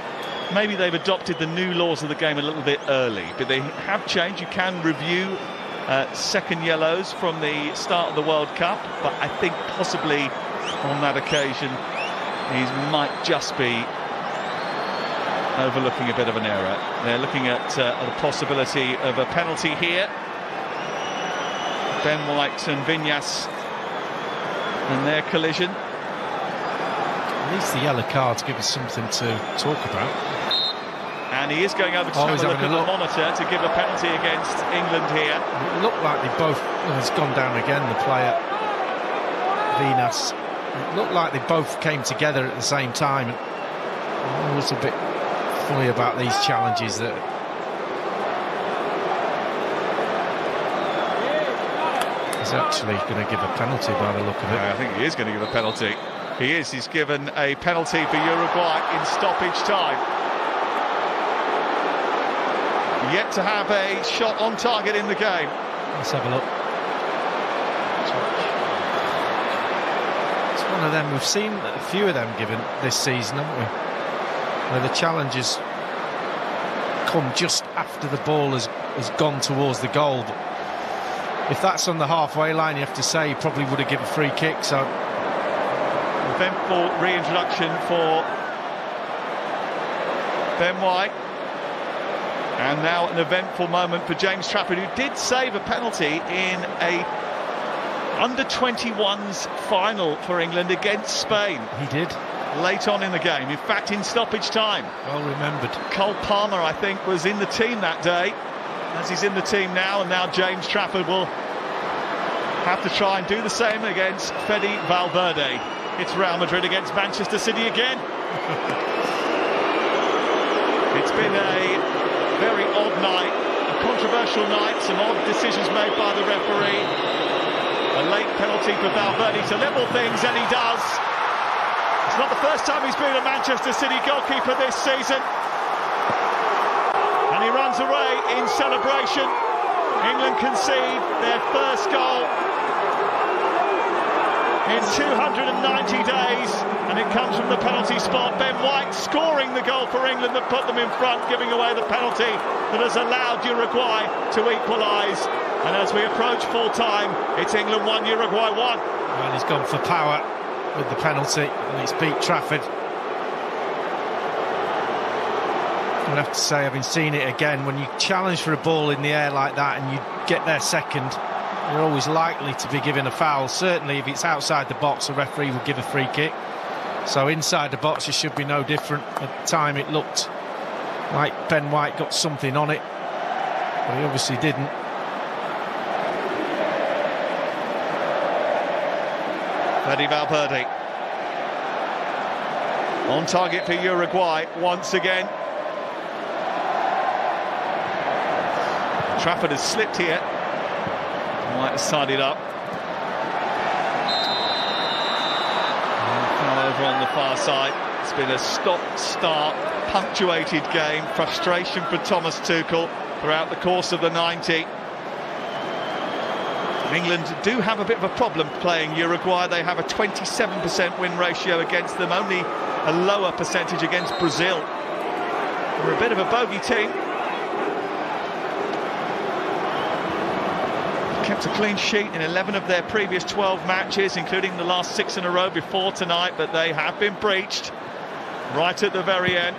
Maybe they've adopted the new laws of the game a little bit early, but they have changed. You can review second yellows from the start of the World Cup, but I think possibly on that occasion he might just be overlooking a bit of an error. They're looking at the possibility of a penalty here. Ben White and Viñas and their collision. At least the yellow card to give us something to talk about. And he is going over to have a look at the monitor to give a penalty against England here. It looked like they both... Well, it's gone down again, the player, Venus. It looked like they both came together at the same time. I'm always a bit funny about these challenges that... He's actually going to give a penalty by the look of it. I think he is going to give a penalty. He is. He's given a penalty for Uruguay in stoppage time. Yet to have a shot on target in the game. Let's have a look. It's one of them. We've seen a few of them given this season, haven't we? Where the challenges come just after the ball has gone towards the goal. But if that's on the halfway line, you have to say he probably would have given a free kick. So eventful reintroduction for Ben White. And now an eventful moment for James Trafford, who did save a penalty in a under-21s final for England against Spain. He did. Late on in the game, in fact in stoppage time. Well remembered. Cole Palmer, I think, was in the team that day, as he's in the team now, and now James Trafford will have to try and do the same against Fede Valverde. It's Real Madrid against Manchester City again. It's been a very odd night, a controversial night, some odd decisions made by the referee. A late penalty for Valverde to level things, and he does. It's not the first time he's been a Manchester City goalkeeper this season. And he runs away in celebration. England concede their first goal in 290 days, and it comes from the penalty spot. Ben White scoring the goal for England that put them in front, giving away the penalty that has allowed Uruguay to equalise. And as we approach full time, it's England 1, Uruguay 1. Well, he's gone for power with the penalty, and it's beat Trafford. I have to say, having seen it again, when you challenge for a ball in the air like that and you get there second, you're always likely to be given a foul. Certainly if it's outside the box, the referee will give a free kick. So inside the box it should be no different. At the time it looked like Ben White got something on it, but he obviously didn't. Fede Valverde on target for Uruguay once again. Trafford has slipped here. White has tidied up. Foul over on the far side. It's been a stop-start, punctuated game. Frustration for Thomas Tuchel throughout the course of the 90. England do have a bit of a problem playing Uruguay. They have a 27% win ratio against them, only a lower percentage against Brazil. They're a bit of a bogey team. Kept a clean sheet in 11 of their previous 12 matches, including the last 6 in a row before tonight, but they have been breached right at the very end.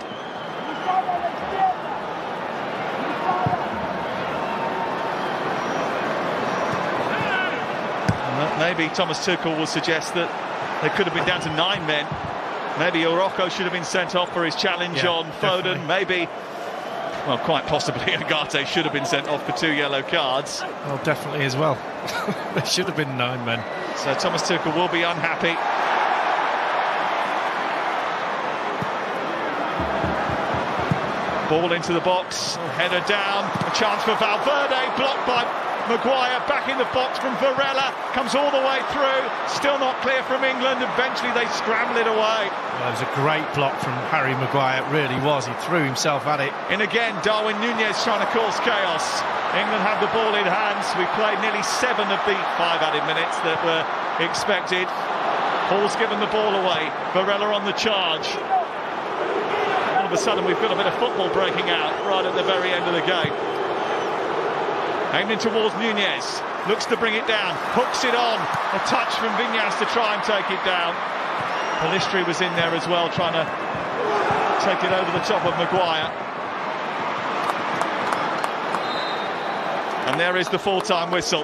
Maybe Thomas Tuchel will suggest that they could have been down to 9 men. Maybe Orozco should have been sent off for his challenge on Foden. Definitely. Maybe, well, quite possibly Agate should have been sent off for 2 yellow cards. Well, definitely as well. There should have been 9 men. So Thomas Tuchel will be unhappy. Ball into the box, header down, a chance for Valverde, blocked by Maguire, back in the box from Varela, comes all the way through, still not clear from England. Eventually they scramble it away. Well, it was a great block from Harry Maguire, it really was. He threw himself at it. In again, Darwin Núñez trying to cause chaos. England have the ball in hands. We played nearly 7 of the 5 added minutes that were expected. Paul's given the ball away, Varela on the charge. All of a sudden we've got a bit of football breaking out right at the very end of the game. Aimed in towards Núñez, looks to bring it down, hooks it on, a touch from Viñas to try and take it down. Pelistri was in there as well, trying to take it over the top of Maguire. And there is the full-time whistle.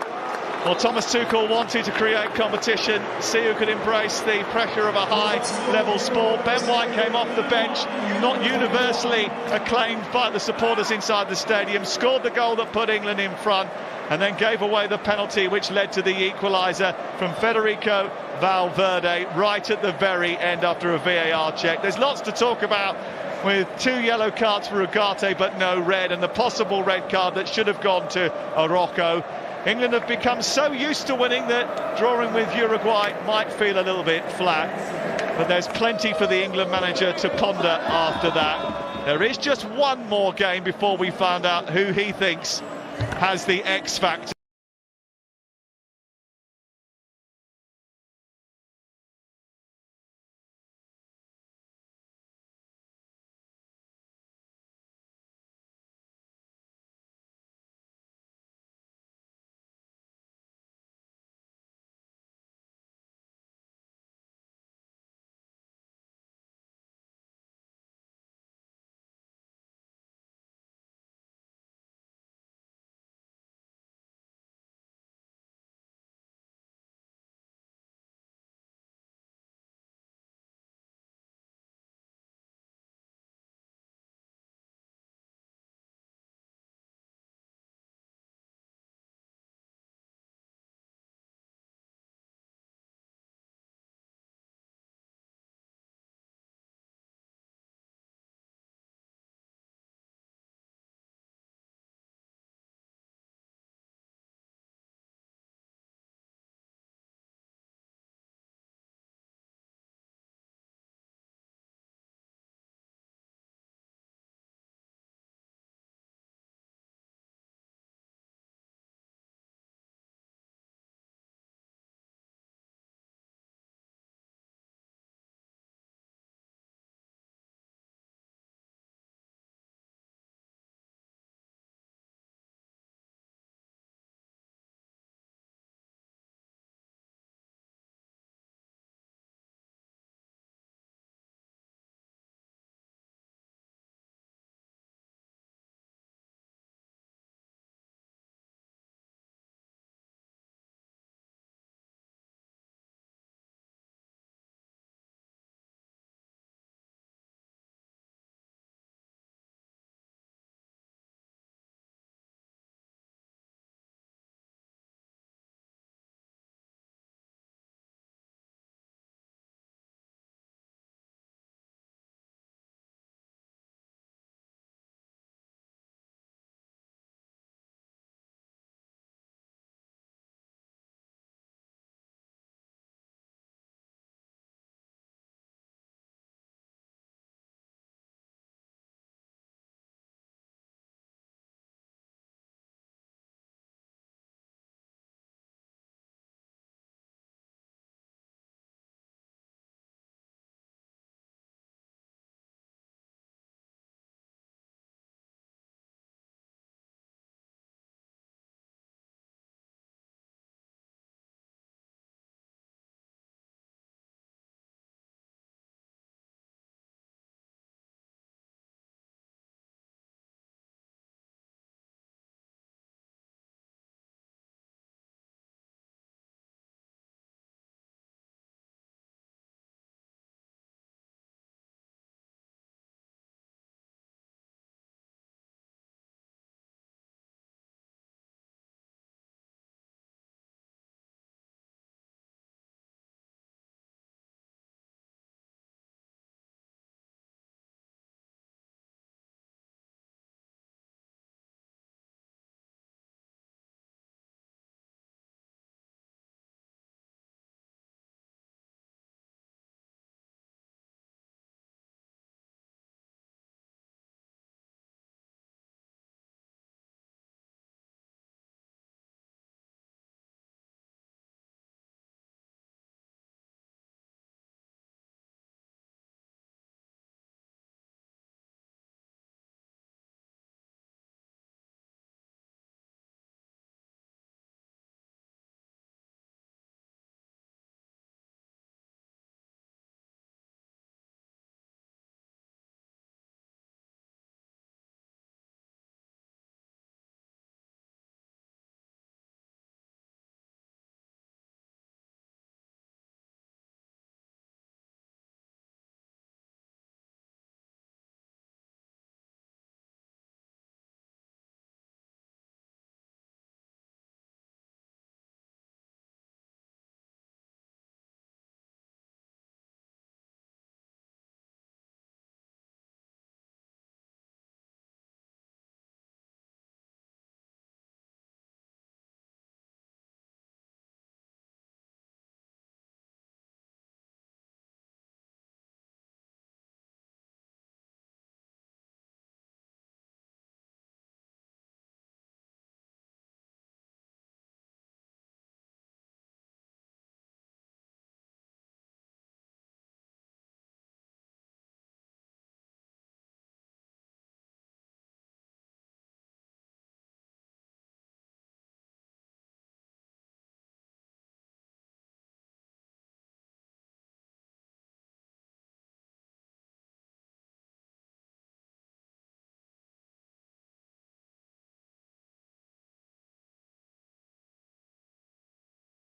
Well, Thomas Tuchel wanted to create competition, see who could embrace the pressure of a high-level sport. Ben White came off the bench, not universally acclaimed by the supporters inside the stadium, scored the goal that put England in front, and then gave away the penalty which led to the equaliser from Federico Valverde right at the very end after a VAR check. There's lots to talk about, with 2 yellow cards for Ugarte but no red, and the possible red card that should have gone to Araujo. England have become so used to winning that drawing with Uruguay might feel a little bit flat, but there's plenty for the England manager to ponder after that. There is just one more game before we find out who he thinks has the X factor.